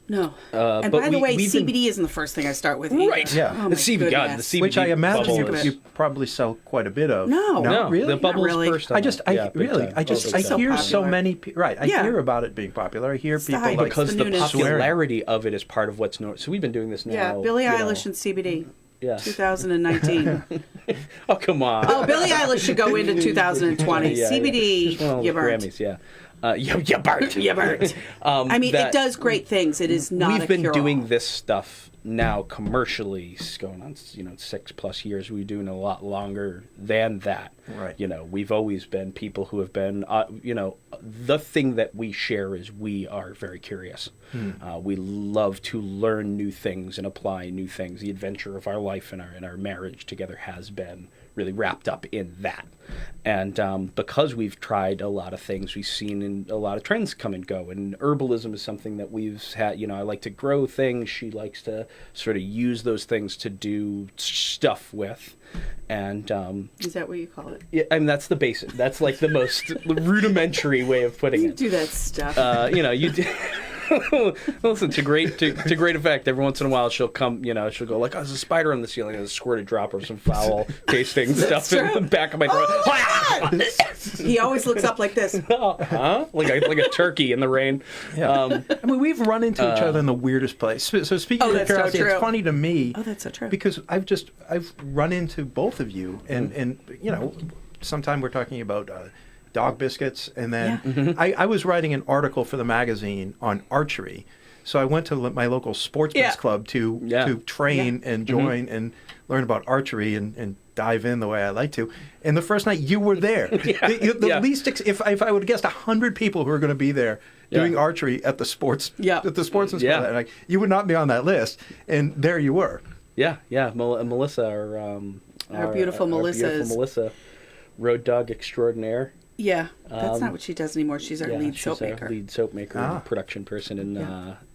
[SPEAKER 4] No. And
[SPEAKER 3] but
[SPEAKER 4] by the way,
[SPEAKER 3] we've been-
[SPEAKER 4] CBD isn't the first thing I start with either.
[SPEAKER 3] Right.
[SPEAKER 1] Yeah.
[SPEAKER 4] Oh, my
[SPEAKER 3] the CBD, God, the
[SPEAKER 4] goodness.
[SPEAKER 3] CBD
[SPEAKER 1] Which I imagine
[SPEAKER 3] bubble is-
[SPEAKER 1] you probably sell quite a bit of.
[SPEAKER 4] No.
[SPEAKER 3] No,
[SPEAKER 1] really?
[SPEAKER 3] the bubble
[SPEAKER 4] Not really.
[SPEAKER 3] is first.
[SPEAKER 1] I just, I
[SPEAKER 3] yeah, big
[SPEAKER 1] really,
[SPEAKER 3] time.
[SPEAKER 1] I just,
[SPEAKER 3] Oh,
[SPEAKER 1] I
[SPEAKER 3] big time.
[SPEAKER 1] hear so
[SPEAKER 4] popular.
[SPEAKER 1] many. Right, I
[SPEAKER 4] Yeah.
[SPEAKER 1] hear about it being popular. I hear
[SPEAKER 4] It's the
[SPEAKER 1] people
[SPEAKER 4] hype.
[SPEAKER 1] like
[SPEAKER 3] because
[SPEAKER 4] the
[SPEAKER 3] the
[SPEAKER 4] newness.
[SPEAKER 3] popularity of it is part of what's known. So we've been doing this now.
[SPEAKER 4] Yeah, Billie
[SPEAKER 3] you know,
[SPEAKER 4] Eilish and CBD.
[SPEAKER 3] Yeah.
[SPEAKER 4] 2019.
[SPEAKER 3] Oh, come on.
[SPEAKER 4] Oh, Billie Eilish should go into 2020.
[SPEAKER 3] Yeah,
[SPEAKER 4] CBD,
[SPEAKER 3] Just won all
[SPEAKER 4] you
[SPEAKER 3] those
[SPEAKER 4] burnt.
[SPEAKER 3] Grammys, yeah. You burnt.
[SPEAKER 4] You burnt. I mean,
[SPEAKER 3] that-
[SPEAKER 4] it does great things. It is not
[SPEAKER 3] We've
[SPEAKER 4] a
[SPEAKER 3] been
[SPEAKER 4] cure-all.
[SPEAKER 3] doing this stuff now commercially, it's going on 6+ years. We're doing a lot longer than that.
[SPEAKER 1] Right.
[SPEAKER 3] We've always been people who have been. The thing that we share is we are very curious. We love to learn new things and apply new things. The adventure of our life and our marriage together has been really wrapped up in that. And because we've tried a lot of things, we've seen a lot of trends come and go. And herbalism is something that we've had. I like to grow things. She likes to sort of use those things to do stuff with. And
[SPEAKER 4] Is that what you call it?
[SPEAKER 3] yeah, I mean, that's the basic. That's like the most rudimentary way of putting
[SPEAKER 4] You
[SPEAKER 3] it.
[SPEAKER 4] do that stuff.
[SPEAKER 3] You do. Listen, to great effect. Every once in a while, she'll come. She'll go like, "Oh, there's a spider on the ceiling," and a squirted drop of some foul tasting stuff in the back of my throat.
[SPEAKER 4] He always looks up like this.
[SPEAKER 3] Huh? Like a turkey in the rain.
[SPEAKER 1] Yeah. I mean, we've run into each other in the weirdest place. So speaking
[SPEAKER 4] Oh,
[SPEAKER 1] of
[SPEAKER 4] that's so
[SPEAKER 1] curiosity,
[SPEAKER 4] true.
[SPEAKER 1] it's funny to me.
[SPEAKER 4] Oh, that's so true.
[SPEAKER 1] Because I've run into both of you, and sometime we're talking about dog biscuits, and then
[SPEAKER 4] Yeah.
[SPEAKER 1] I was writing an article for the magazine on archery. So I went to my local sportsman's
[SPEAKER 4] Yeah.
[SPEAKER 1] club to train and join and learn about archery and dive in the way I like to. And the first night you were there. The least if I would have guessed 100 people who were going to be there doing archery at the sportsman's club, like, you would not be on that list. And there you were.
[SPEAKER 3] Yeah. Melissa,
[SPEAKER 4] Our beautiful Melissa,
[SPEAKER 3] road dog extraordinaire.
[SPEAKER 4] Yeah, that's not what she does anymore. She's our lead soap maker.
[SPEAKER 3] Our lead soap maker, and production person,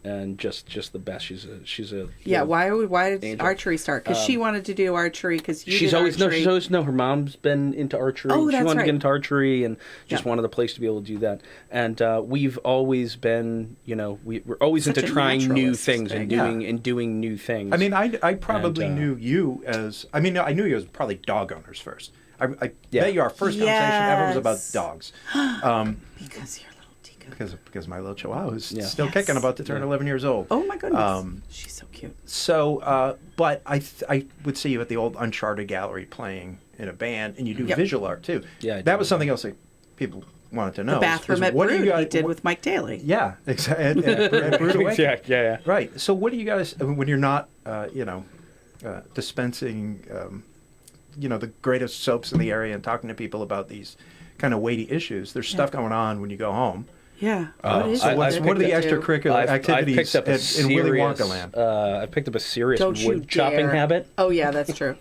[SPEAKER 3] and just the best. She's a
[SPEAKER 4] Yeah, why did
[SPEAKER 3] angel.
[SPEAKER 4] archery start? Because she wanted to do archery because you
[SPEAKER 3] she's
[SPEAKER 4] did
[SPEAKER 3] always
[SPEAKER 4] archery.
[SPEAKER 3] her mom's been into archery.
[SPEAKER 4] Oh,
[SPEAKER 3] she
[SPEAKER 4] that's
[SPEAKER 3] wanted to
[SPEAKER 4] right.
[SPEAKER 3] get into archery and just wanted a place to be able to do that. And we've always been, we're always
[SPEAKER 4] Such
[SPEAKER 3] into
[SPEAKER 4] a
[SPEAKER 3] trying new
[SPEAKER 4] naturalist
[SPEAKER 3] things
[SPEAKER 4] thing.
[SPEAKER 3] and doing new things.
[SPEAKER 1] I mean, I probably
[SPEAKER 3] And,
[SPEAKER 1] knew you as... I mean, I knew you as probably dog owners first. I bet you our first conversation ever was about
[SPEAKER 4] Yes.
[SPEAKER 1] dogs.
[SPEAKER 4] Because you're a little Tika.
[SPEAKER 1] Because my little chihuahua is still
[SPEAKER 4] Yes.
[SPEAKER 1] kicking, about to turn 11 years old.
[SPEAKER 4] Oh my goodness, she's so cute.
[SPEAKER 1] So, but I would see you at the old Uncharted Gallery playing in a band, and you do visual art too.
[SPEAKER 3] Yeah, I
[SPEAKER 1] that
[SPEAKER 3] do.
[SPEAKER 1] was something else that people wanted to know.
[SPEAKER 4] The bathroom at
[SPEAKER 1] what
[SPEAKER 4] Brood
[SPEAKER 1] do you guys,
[SPEAKER 4] he did with Mike Daly.
[SPEAKER 1] Yeah, exactly. At Brood Awakening.
[SPEAKER 3] yeah.
[SPEAKER 1] Right. So, what do you guys when you're not, dispensing, the greatest soaps in the area and talking to people about these kind of weighty issues? There's stuff going on when you go home.
[SPEAKER 4] Yeah. What is
[SPEAKER 1] So
[SPEAKER 4] it?
[SPEAKER 1] what are the extracurricular activities
[SPEAKER 3] picked up
[SPEAKER 1] in Willy Wonka land?
[SPEAKER 3] I picked up a serious
[SPEAKER 4] Don't you
[SPEAKER 3] wood chopping
[SPEAKER 4] dare.
[SPEAKER 3] habit.
[SPEAKER 4] Oh yeah, that's true.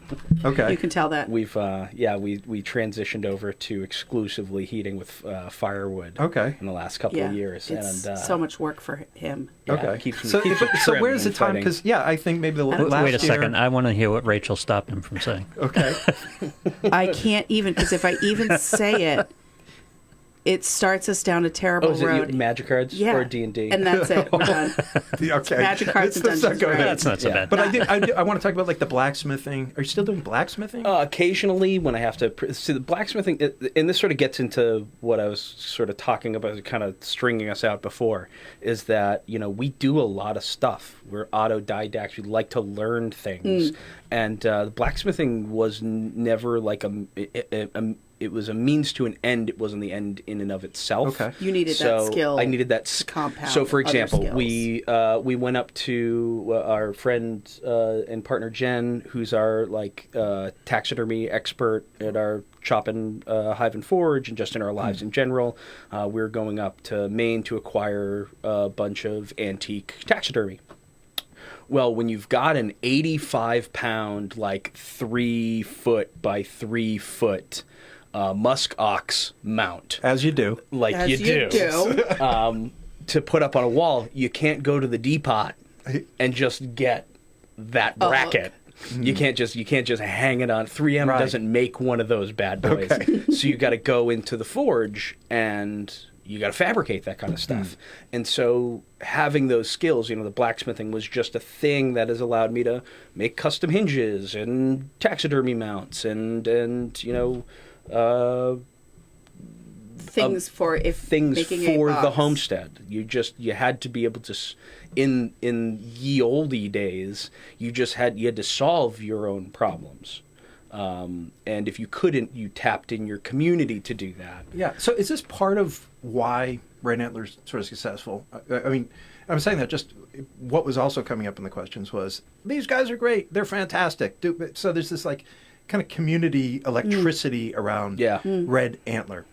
[SPEAKER 1] Okay.
[SPEAKER 4] You can tell that.
[SPEAKER 3] We've we transitioned over to exclusively heating with firewood.
[SPEAKER 1] Okay.
[SPEAKER 3] In the last couple of years,
[SPEAKER 4] It's
[SPEAKER 3] and
[SPEAKER 4] so much work for him.
[SPEAKER 3] yeah,
[SPEAKER 1] Okay.
[SPEAKER 3] keeps
[SPEAKER 1] So,
[SPEAKER 3] keeps
[SPEAKER 1] so
[SPEAKER 3] trim
[SPEAKER 1] where's the
[SPEAKER 3] and
[SPEAKER 1] time?
[SPEAKER 3] fighting.
[SPEAKER 1] Because I think maybe the last
[SPEAKER 2] Wait a second.
[SPEAKER 1] year.
[SPEAKER 2] I want to hear what Rachel stopped him from saying.
[SPEAKER 1] Okay.
[SPEAKER 4] I can't even because if I even say it, it starts us down a terrible
[SPEAKER 3] is it
[SPEAKER 4] road.
[SPEAKER 3] Magic cards or D&D?
[SPEAKER 4] And that's it. We're done.
[SPEAKER 1] Okay.
[SPEAKER 4] Magic cards and
[SPEAKER 1] Let's not
[SPEAKER 4] Dungeons
[SPEAKER 1] go
[SPEAKER 4] and
[SPEAKER 1] there.
[SPEAKER 2] That's not so bad.
[SPEAKER 1] But I want to talk about like the blacksmithing. Are you still doing blacksmithing?
[SPEAKER 3] Occasionally, when I have to see the blacksmithing, and this sort of gets into what I was sort of talking about, kind of stringing us out before, is that we do a lot of stuff. We're autodidacts. We like to learn things, and the blacksmithing was never like it was a means to an end. It wasn't the end in and of itself.
[SPEAKER 1] Okay.
[SPEAKER 4] You needed that skill
[SPEAKER 3] I needed that
[SPEAKER 4] to compound
[SPEAKER 3] So, for
[SPEAKER 4] other
[SPEAKER 3] example,
[SPEAKER 4] skills.
[SPEAKER 3] we went up to our friend and partner Jen, who's our taxidermy expert at our shop in Hive and Forge, and just in our lives in general. We're going up to Maine to acquire a bunch of antique taxidermy. Well, when you've got an 85-pound, 3 foot by 3 foot musk ox mount,
[SPEAKER 1] As you do.
[SPEAKER 4] As
[SPEAKER 3] you do,
[SPEAKER 4] do.
[SPEAKER 3] to put up on a wall, you can't go to the depot and just get that bracket. You can't just hang it on. 3M doesn't make one of those bad boys. So you got to go into the forge and you got to fabricate that kind of stuff. And so having those skills, the blacksmithing was just a thing that has allowed me to make custom hinges and taxidermy mounts and
[SPEAKER 4] things for
[SPEAKER 3] the homestead. You had to be able to, in ye olde days, you had to solve your own problems. And if you couldn't, you tapped in your community to do that.
[SPEAKER 1] Yeah. So is this part of why Red Antler's sort of successful? I mean, I'm saying that just what was also coming up in the questions was, these guys are great. They're fantastic. So there's this like kind of community electricity around Red Antler.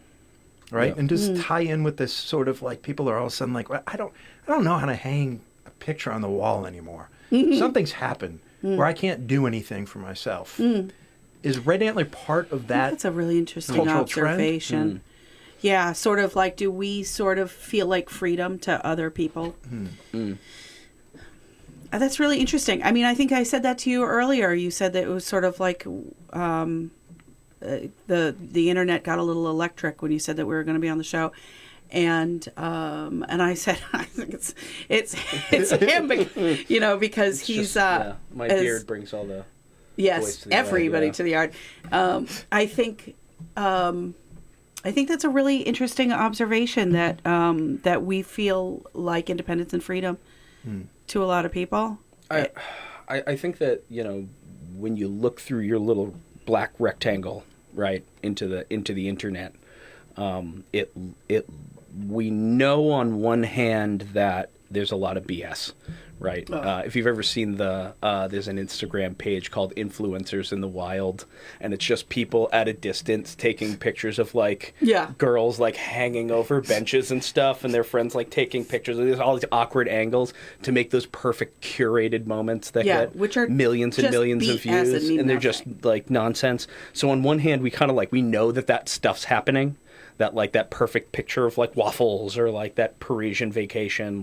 [SPEAKER 1] Right. Yeah. And does it tie in with this sort of like people are all of a sudden like, well, I don't know how to hang a picture on the wall anymore. Something's happened where I can't do anything for myself. Is Red Antler part of that?
[SPEAKER 4] That's a really interesting observation. Yeah, sort of like, do we sort of feel like freedom to other people? That's really interesting. I mean, I think I said that to you earlier. You said that it was sort of like the internet got a little electric when you said that we were going to be on the show. And I said, I think it's him, because he's
[SPEAKER 3] my beard brings all the
[SPEAKER 4] yes, everybody to the yard. I think that's a really interesting observation that we feel like independence and freedom to a lot of people.
[SPEAKER 3] I think that when you look through your little black rectangle right into the internet, we know on one hand that there's a lot of BS, right? If you've ever seen there's an Instagram page called Influencers in the Wild, and it's just people at a distance taking pictures of girls like hanging over benches and stuff, and their friends like taking pictures. There's all these awkward angles to make those perfect curated moments that get
[SPEAKER 4] which are
[SPEAKER 3] millions and millions of views, and they're just like nonsense. So on one hand, we kind of we know that stuff's happening. That perfect picture of waffles or that Parisian vacation,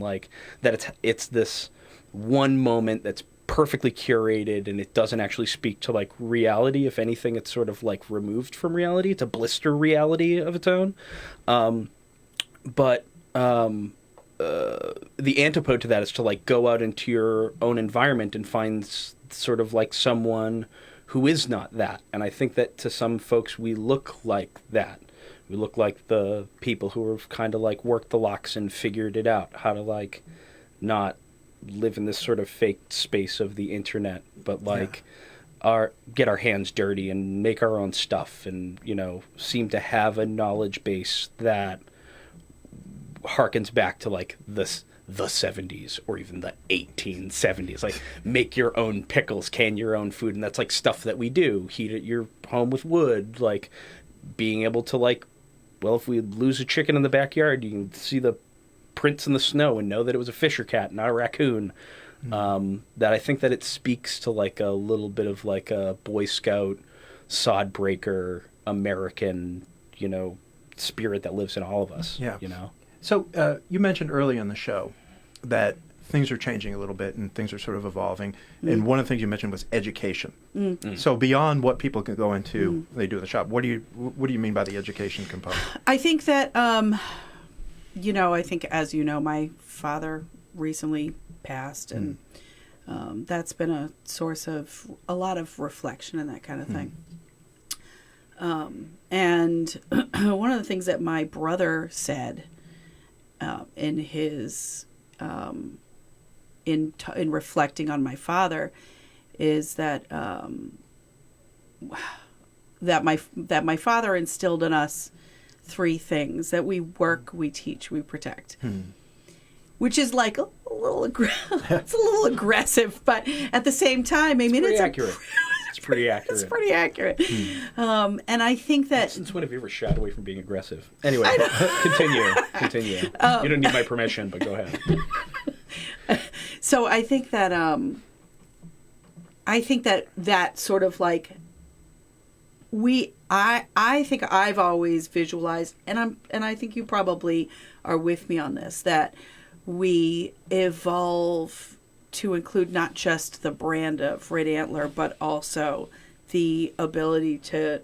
[SPEAKER 3] that it's this one moment that's perfectly curated and it doesn't actually speak to reality. If anything, it's sort of removed from reality. It's a blister reality of its own. But the antipode to that is to go out into your own environment and find sort of someone who is not that. And I think that to some folks we look like that. We look like the people who have kind of worked the locks and figured it out, how to not live in this sort of fake space of the internet, but get our hands dirty and make our own stuff, and seem to have a knowledge base that harkens back to the 70s or even the 1870s. Make your own pickles, can your own food, and that's stuff that we do. Heat at your home with wood, being able to if we lose a chicken in the backyard, you can see the prints in the snow and know that it was a fisher cat, not a raccoon. That I think that it speaks to a little bit of a Boy Scout, sod breaker, American, spirit that lives in all of us.
[SPEAKER 1] Yeah. So you mentioned early in the show that things are changing a little bit and things are sort of evolving. And one of the things you mentioned was education. So beyond what people can go into, they do in the shop. What do you mean by the education component?
[SPEAKER 4] I think that, I think, as you know, my father recently passed, and that's been a source of a lot of reflection and that kind of thing. And one of the things that my brother said in his in reflecting on my father is that that my father instilled in us three things: that we work, we teach, we protect. Which is a little it's a little aggressive, but at the same time, I mean, it's
[SPEAKER 3] accurate. It's pretty accurate.
[SPEAKER 4] It's pretty accurate. And I think that...
[SPEAKER 3] Since when have you ever shied away from being aggressive? Anyway, continue. You don't need my permission, but go ahead.
[SPEAKER 4] So I think that that sort of I think I've always visualized, and I think you probably are with me on this, that we evolve to include not just the brand of Red Antler, but also the ability to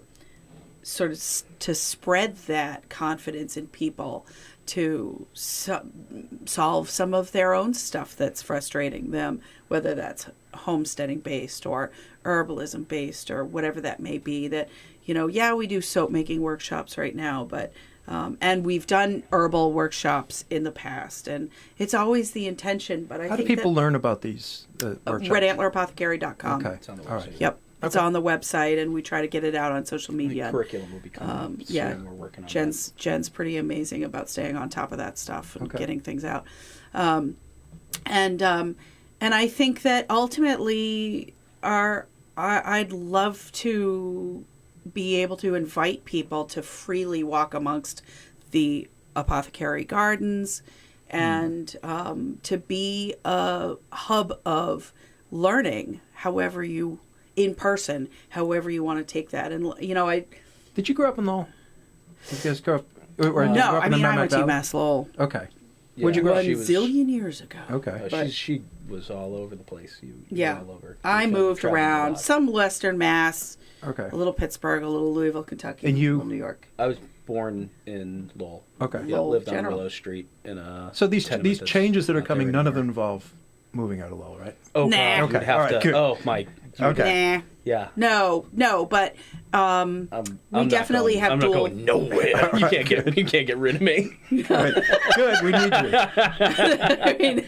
[SPEAKER 4] sort of to spread that confidence in people, to solve some of their own stuff that's frustrating them, whether that's homesteading based or herbalism based or whatever that may be. That, we do soap making workshops right now, but and we've done herbal workshops in the past, and it's always the intention. But
[SPEAKER 1] how do people learn about these workshops?
[SPEAKER 4] RedAntlerApothecary.com.
[SPEAKER 1] Okay,
[SPEAKER 3] It's on the
[SPEAKER 1] all right.
[SPEAKER 3] website.
[SPEAKER 4] Yep. It's on the website, and we try to get it out on social media.
[SPEAKER 3] The curriculum will be coming up soon. We're working on
[SPEAKER 4] Jen's pretty amazing about staying on top of that stuff and
[SPEAKER 1] Okay.
[SPEAKER 4] getting things out. And I think that ultimately I'd love to be able to invite people to freely walk amongst the apothecary gardens and to be a hub of learning, in person, however you want to take that. And,
[SPEAKER 1] Did you grow up in Lowell? Did you guys grow up? Or did you
[SPEAKER 4] no,
[SPEAKER 1] grow up
[SPEAKER 4] I
[SPEAKER 1] in the
[SPEAKER 4] mean, I
[SPEAKER 1] Merrimack
[SPEAKER 4] went to
[SPEAKER 1] Valley?
[SPEAKER 4] UMass Lowell
[SPEAKER 1] Okay.
[SPEAKER 3] Yeah.
[SPEAKER 1] Where'd you grow up?
[SPEAKER 4] one
[SPEAKER 3] She was-
[SPEAKER 4] zillion years ago.
[SPEAKER 1] Okay.
[SPEAKER 4] But-
[SPEAKER 3] she was all over the place. You
[SPEAKER 4] Yeah.
[SPEAKER 3] were all over.
[SPEAKER 4] I
[SPEAKER 3] You
[SPEAKER 4] moved
[SPEAKER 3] traveled a
[SPEAKER 4] around,
[SPEAKER 3] lot.
[SPEAKER 4] some Western Mass,
[SPEAKER 1] Okay.
[SPEAKER 4] a little Pittsburgh, a little Louisville, Kentucky,
[SPEAKER 1] And you-
[SPEAKER 4] a little New York.
[SPEAKER 3] I was born in Lowell.
[SPEAKER 1] Okay.
[SPEAKER 3] Yeah,
[SPEAKER 4] Lowell
[SPEAKER 3] lived
[SPEAKER 4] General.
[SPEAKER 3] on Willow Street in a
[SPEAKER 1] So these
[SPEAKER 3] tenement that's
[SPEAKER 1] changes that are
[SPEAKER 3] not there
[SPEAKER 1] coming, none of them
[SPEAKER 3] anymore.
[SPEAKER 1] involve moving out of Lowell, right?
[SPEAKER 3] Oh,
[SPEAKER 4] Nah.
[SPEAKER 3] God,
[SPEAKER 1] Okay,
[SPEAKER 3] you'd have
[SPEAKER 1] all right,
[SPEAKER 3] to.
[SPEAKER 1] good.
[SPEAKER 3] Oh, my.
[SPEAKER 1] Okay.
[SPEAKER 4] Nah.
[SPEAKER 3] Yeah.
[SPEAKER 4] No, but
[SPEAKER 3] I'm
[SPEAKER 4] we
[SPEAKER 3] not
[SPEAKER 4] definitely
[SPEAKER 3] going,
[SPEAKER 4] have
[SPEAKER 3] I'm
[SPEAKER 4] dual.
[SPEAKER 3] not going nowhere. You can't get rid of me.
[SPEAKER 1] Good. Good. We need you.
[SPEAKER 4] I mean,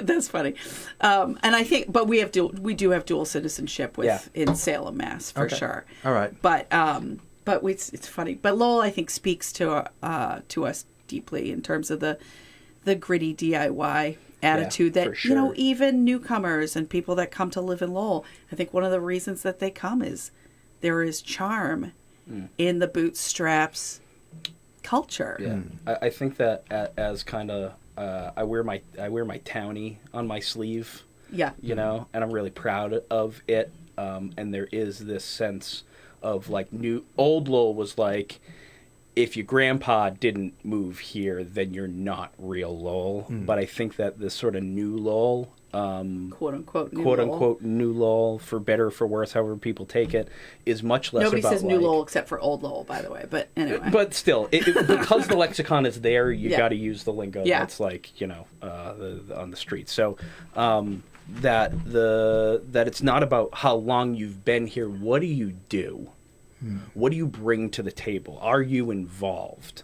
[SPEAKER 4] that's funny. And I think, but we do have dual citizenship in Salem, Mass, for
[SPEAKER 1] Okay.
[SPEAKER 4] sure.
[SPEAKER 1] All right.
[SPEAKER 4] But it's funny. But Lowell, I think, speaks to us deeply in terms of the gritty DIY attitude
[SPEAKER 3] for
[SPEAKER 4] that
[SPEAKER 3] sure.
[SPEAKER 4] even newcomers and people that come to live in Lowell, I think one of the reasons that they come is there is charm in the bootstraps culture.
[SPEAKER 3] Yeah, I think that as kind of I wear my townie on my sleeve.
[SPEAKER 4] Yeah.
[SPEAKER 3] And I'm really proud of it. And there is this sense of like old Lowell was like, if your grandpa didn't move here, then you're not real Lowell. But I think that this sort of new Lowell,
[SPEAKER 4] Quote unquote new
[SPEAKER 3] quote
[SPEAKER 4] Lowell.
[SPEAKER 3] unquote new Lowell, for better or for worse, however people take it, is much less
[SPEAKER 4] Nobody
[SPEAKER 3] about
[SPEAKER 4] says new
[SPEAKER 3] like,
[SPEAKER 4] Lowell except for old Lowell, by the way. But anyway.
[SPEAKER 3] But still, because the lexicon is there, you
[SPEAKER 4] Yeah.
[SPEAKER 3] got to use the lingo
[SPEAKER 4] Yeah.
[SPEAKER 3] that's like on the street. So that it's not about how long you've been here. What do you do? What do you bring to the table? Are you involved?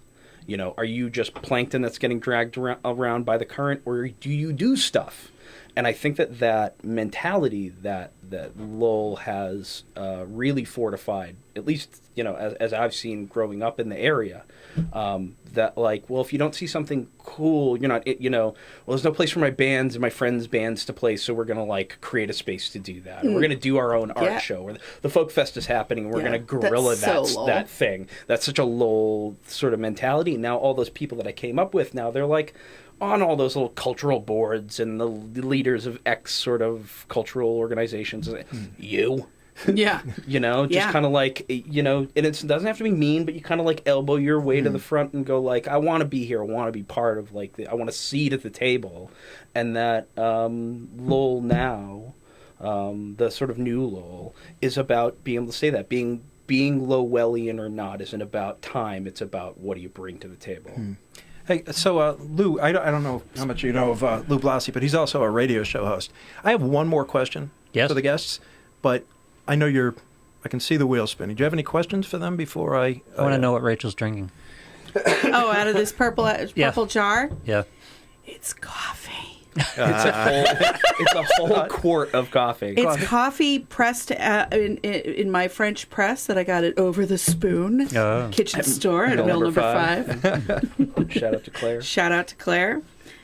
[SPEAKER 3] Are you just plankton that's getting dragged around by the current, or do you do stuff? And I think that mentality that Lowell has really fortified, at least as I've seen growing up in the area, that like, well, if you don't see something cool, you're not, well, there's no place for my bands and my friends' bands to play, so we're gonna like create a space to do that. Or we're gonna do our own art show, or the folk fest is happening, and we're gonna guerrilla
[SPEAKER 4] that's so Lowell.
[SPEAKER 3] that thing. That's such a Lowell sort of mentality. Now all those people that I came up with now, they're like on all those little cultural boards and the leaders of X sort of cultural organizations. You.
[SPEAKER 4] Yeah.
[SPEAKER 3] Just kind of like, and it doesn't have to be mean, but you kind of like elbow your way to the front and go like, I want to be here. I want to be part of like, I want a seat at the table. And that Lowell now, the sort of new Lowell, is about being able to say that. Being Lowellian or not isn't about time. It's about what do you bring to the table.
[SPEAKER 1] Hey, so Lou, I don't know how much you know of Lou Blasi, but he's also a radio show host. I have one more question for the guests, but I know I can see the wheel spinning. Do you have any questions for them before I
[SPEAKER 2] want to know what Rachel's drinking.
[SPEAKER 4] Out of this purple jar?
[SPEAKER 2] Yeah.
[SPEAKER 4] It's coffee.
[SPEAKER 3] It's a whole quart of coffee.
[SPEAKER 4] It's coffee pressed in my French press that I got it over the spoon kitchen store at Mill Number 5.
[SPEAKER 3] Shout out to Claire.
[SPEAKER 4] Shout out to Claire.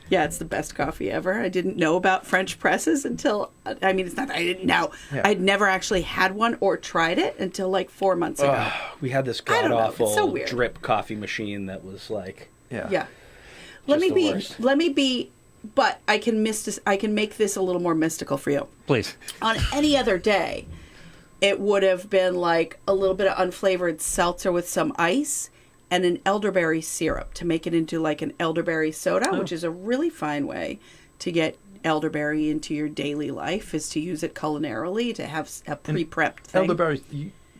[SPEAKER 4] Yeah, it's the best coffee ever. I didn't know about French presses until, it's not that I didn't know. Yeah. I'd never actually had one or tried it until like 4 months ago.
[SPEAKER 3] We had this god-awful drip coffee machine that was like...
[SPEAKER 4] Yeah. Let me be... But I can make this a little more mystical for you.
[SPEAKER 2] Please.
[SPEAKER 4] On any other day, it would have been like a little bit of unflavored seltzer with some ice and an elderberry syrup to make it into like an elderberry soda, which is a really fine way to get elderberry into your daily life, is to use it culinarily, to have a pre-prepped thing.
[SPEAKER 1] Elderberry,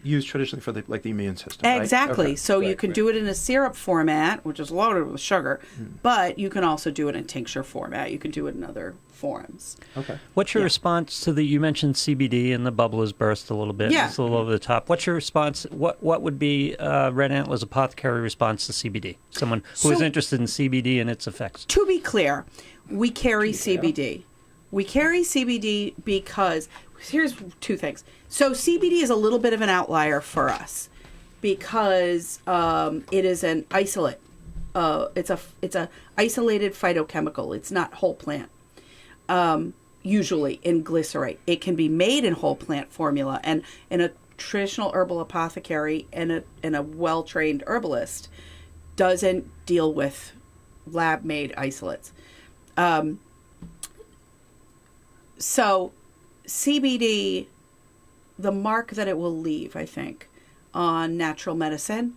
[SPEAKER 1] used traditionally for the immune system, right?
[SPEAKER 4] Exactly.
[SPEAKER 1] Okay.
[SPEAKER 4] So you can do it in a syrup format, which is loaded with sugar, but you can also do it in tincture format. You can do it in other forms.
[SPEAKER 3] Okay.
[SPEAKER 2] What's your response to you mentioned CBD and the bubble has burst a little bit.
[SPEAKER 4] Yeah.
[SPEAKER 2] It's a little over the top. What's your response? What would be Red Antler's Apothecary response to CBD? Someone who is interested in CBD and its effects.
[SPEAKER 4] To be clear, we carry CBD. We carry CBD because here's two things. So CBD is a little bit of an outlier for us because it is an isolate. It's a isolated phytochemical. It's not whole plant. Usually in glycerate, it can be made in whole plant formula, and in a traditional herbal apothecary and a well-trained herbalist doesn't deal with lab-made isolates. So CBD, the mark that it will leave, I think, on natural medicine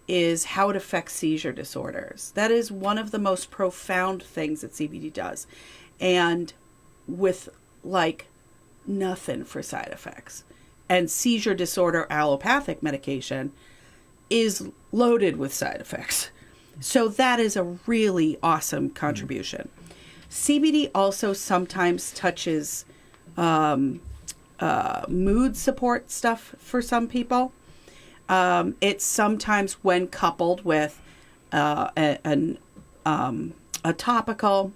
[SPEAKER 4] is how it affects seizure disorders. That is one of the most profound things that CBD does. And with nothing for side effects. And seizure disorder allopathic medication is loaded with side effects. So that is a really awesome contribution. CBD also sometimes touches mood support stuff for some people. It's sometimes when coupled with a topical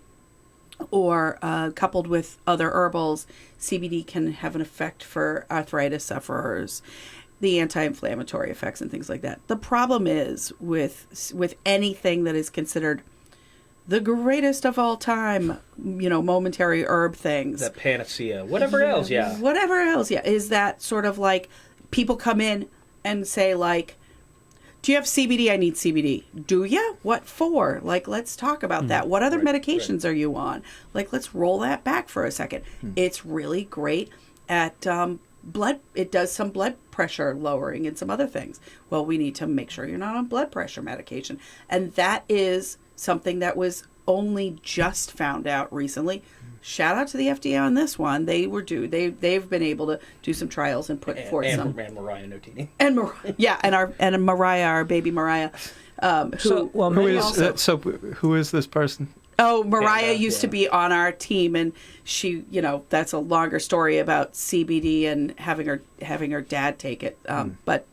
[SPEAKER 4] or coupled with other herbals, CBD can have an effect for arthritis sufferers, the anti-inflammatory effects and things like that. The problem is with anything that is considered the greatest of all time, momentary herb things.
[SPEAKER 3] That panacea, whatever else,
[SPEAKER 4] is that sort of people come in and say do you have CBD? I need CBD. Do you? What for? Let's talk about that. What other medications are you on? Let's roll that back for a second. It's really great at blood. It does some blood pressure lowering and some other things. Well, we need to make sure you're not on blood pressure medication. And that is something that was only just found out recently. Shout out to the FDA on this one. They've been able to do some trials and put forth some.
[SPEAKER 3] And Mariah Notini.
[SPEAKER 4] And Mariah, our baby Mariah.
[SPEAKER 1] Who is this person?
[SPEAKER 4] Oh, Mariah used to be on our team, and she, that's a longer story about CBD and having her dad take it. But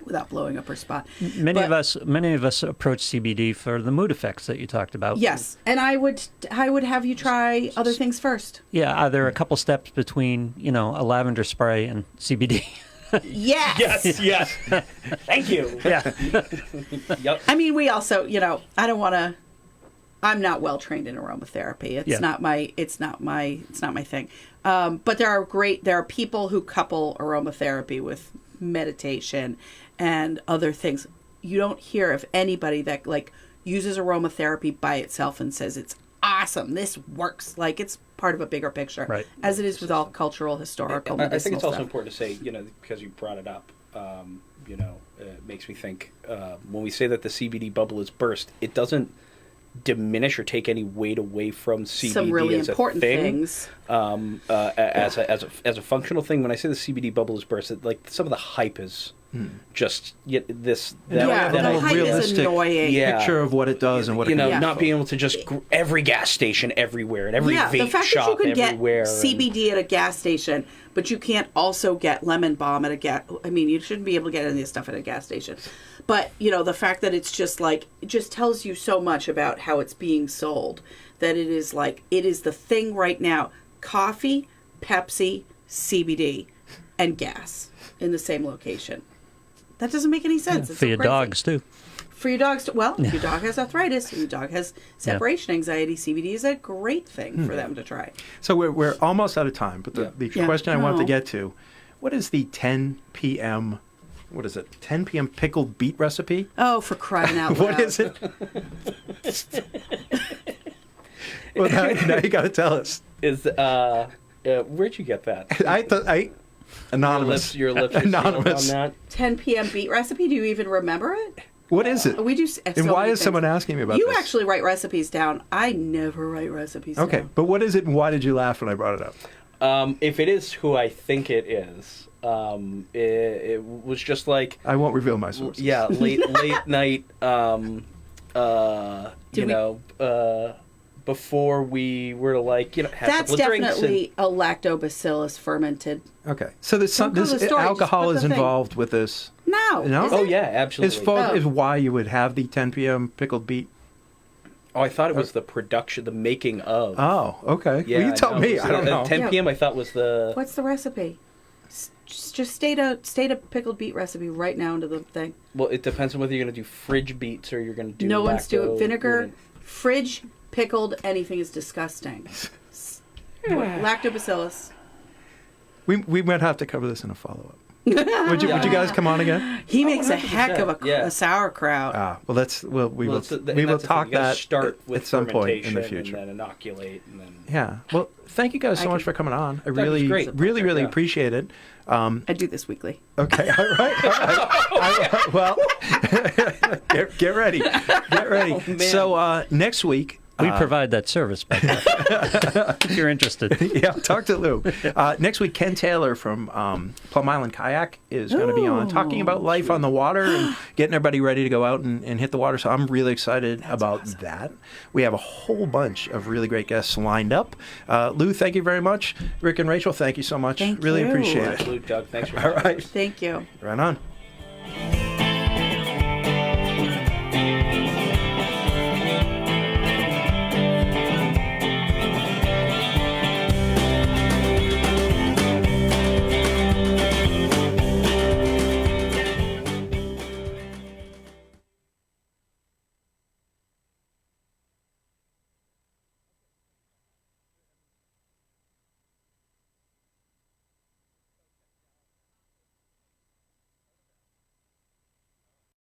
[SPEAKER 4] without blowing up her spot.
[SPEAKER 2] Many of us approach CBD for the mood effects that you talked about.
[SPEAKER 4] Yes, and I would have you try other things first.
[SPEAKER 2] Yeah, are there a couple steps between a lavender spray and CBD?
[SPEAKER 4] Yes.
[SPEAKER 3] Yes. Thank you.
[SPEAKER 2] Yeah.
[SPEAKER 3] Yep.
[SPEAKER 4] I mean, we also, I don't want to. I'm not well trained in aromatherapy. It's not my thing. But there are people who couple aromatherapy with meditation and other things. You don't hear of anybody that uses aromatherapy by itself and says it's awesome, this works. It's part of a bigger picture,
[SPEAKER 2] right?
[SPEAKER 4] As it is with all cultural, historical, medicinal
[SPEAKER 3] I think it's also
[SPEAKER 4] stuff.
[SPEAKER 3] important to say, because you brought it up, it makes me think when we say that the CBD bubble is burst, it doesn't diminish or take any weight away from CBD
[SPEAKER 4] some really
[SPEAKER 3] as
[SPEAKER 4] important
[SPEAKER 3] a thing,
[SPEAKER 4] things
[SPEAKER 3] as a functional thing. When I say the CBD bubble is burst, some of the hype is just
[SPEAKER 4] the hype is annoying.
[SPEAKER 1] Picture of what it does and what it can
[SPEAKER 3] not being able to just every gas station everywhere and every vape
[SPEAKER 4] the fact
[SPEAKER 3] shop
[SPEAKER 4] that you can
[SPEAKER 3] everywhere.
[SPEAKER 4] Get CBD at a gas station, but you can't also get lemon balm at a gas. I mean, you shouldn't be able to get any of this stuff at a gas station. But the fact that it's just it just tells you so much about how it's being sold. That it is it is the thing right now: coffee, Pepsi, CBD, and gas in the same location. That doesn't make any sense.
[SPEAKER 2] For your dogs too.
[SPEAKER 4] For your dogs, well, if your dog has arthritis, if your dog has separation anxiety, CBD is a great thing for them to try.
[SPEAKER 1] So we're almost out of time, but the question I wanted to get to, what is the 10 p.m. What is it? 10 p.m. pickled beet recipe?
[SPEAKER 4] Oh, for crying out loud!
[SPEAKER 1] What is it? Well, now you got to tell us.
[SPEAKER 3] Where'd you get that?
[SPEAKER 1] Anonymous.
[SPEAKER 3] Your lips
[SPEAKER 1] Anonymous.
[SPEAKER 3] on that.
[SPEAKER 4] 10 p.m. beet recipe. Do you even remember it?
[SPEAKER 1] What is it?
[SPEAKER 4] We do.
[SPEAKER 1] And why is someone asking me about this?
[SPEAKER 4] You actually write recipes down. I never write recipes down.
[SPEAKER 1] Okay, but what is it and why did you laugh when I brought it up?
[SPEAKER 3] If it is who I think it is, It was just like,
[SPEAKER 1] I won't reveal my sources.
[SPEAKER 3] yeah, late night. Before we were to have a
[SPEAKER 4] That's
[SPEAKER 3] couple of drinks.
[SPEAKER 4] definitely a lactobacillus fermented.
[SPEAKER 1] Okay. So there's
[SPEAKER 4] Don't go to the
[SPEAKER 1] this
[SPEAKER 4] store, just
[SPEAKER 1] alcohol
[SPEAKER 4] put
[SPEAKER 1] is
[SPEAKER 4] the thing.
[SPEAKER 1] involved with this.
[SPEAKER 4] No.
[SPEAKER 1] No?
[SPEAKER 4] Is
[SPEAKER 3] Oh
[SPEAKER 4] it?
[SPEAKER 3] yeah, absolutely.
[SPEAKER 1] Is why you would have the 10 p.m. pickled beet.
[SPEAKER 3] Oh, I thought it was the production, the making of.
[SPEAKER 1] Oh, okay.
[SPEAKER 3] Yeah,
[SPEAKER 1] well, you tell
[SPEAKER 3] no,
[SPEAKER 1] me.
[SPEAKER 3] it was,
[SPEAKER 1] I don't know.
[SPEAKER 3] 10 p.m. I thought was the.
[SPEAKER 4] What's the recipe? Just state a pickled beet recipe right now into the thing.
[SPEAKER 3] Well, it depends on whether you're going to do fridge beets or you're going to do.
[SPEAKER 4] No one's doing vinegar,
[SPEAKER 3] gluten.
[SPEAKER 4] fridge pickled anything is disgusting. Lactobacillus.
[SPEAKER 1] We might have to cover this in a follow-up. Would you guys come on again?
[SPEAKER 4] He makes a heck of
[SPEAKER 3] yeah.
[SPEAKER 4] a sauerkraut.
[SPEAKER 1] Well, we will talk that
[SPEAKER 3] start with
[SPEAKER 1] at some point in the
[SPEAKER 3] fermentation
[SPEAKER 1] future.
[SPEAKER 3] and then inoculate and then.
[SPEAKER 1] Yeah. Well, thank you guys so much for coming on. I
[SPEAKER 3] was
[SPEAKER 1] really,
[SPEAKER 3] great.
[SPEAKER 1] really
[SPEAKER 3] Yeah.
[SPEAKER 1] appreciate it.
[SPEAKER 4] I do this weekly.
[SPEAKER 1] Okay. All right. Well, get ready. Get ready.
[SPEAKER 3] Oh, man.
[SPEAKER 1] So next week.
[SPEAKER 2] We provide that service, by the way, if you're interested.
[SPEAKER 1] Yeah, talk to Lou. Next week, Ken Taylor from Plum Island Kayak is going to be on talking about life on the water and getting everybody ready to go out and hit the water. So I'm really excited about that. We have a whole bunch of really great guests lined up. Lou, thank you very much. Rick and Rachel, thank you so much.
[SPEAKER 4] Thank
[SPEAKER 1] really
[SPEAKER 4] you.
[SPEAKER 1] appreciate it.
[SPEAKER 3] Absolute, Doug. Thanks for
[SPEAKER 1] All
[SPEAKER 3] having
[SPEAKER 1] right.
[SPEAKER 3] us.
[SPEAKER 4] Thank you.
[SPEAKER 1] Right on.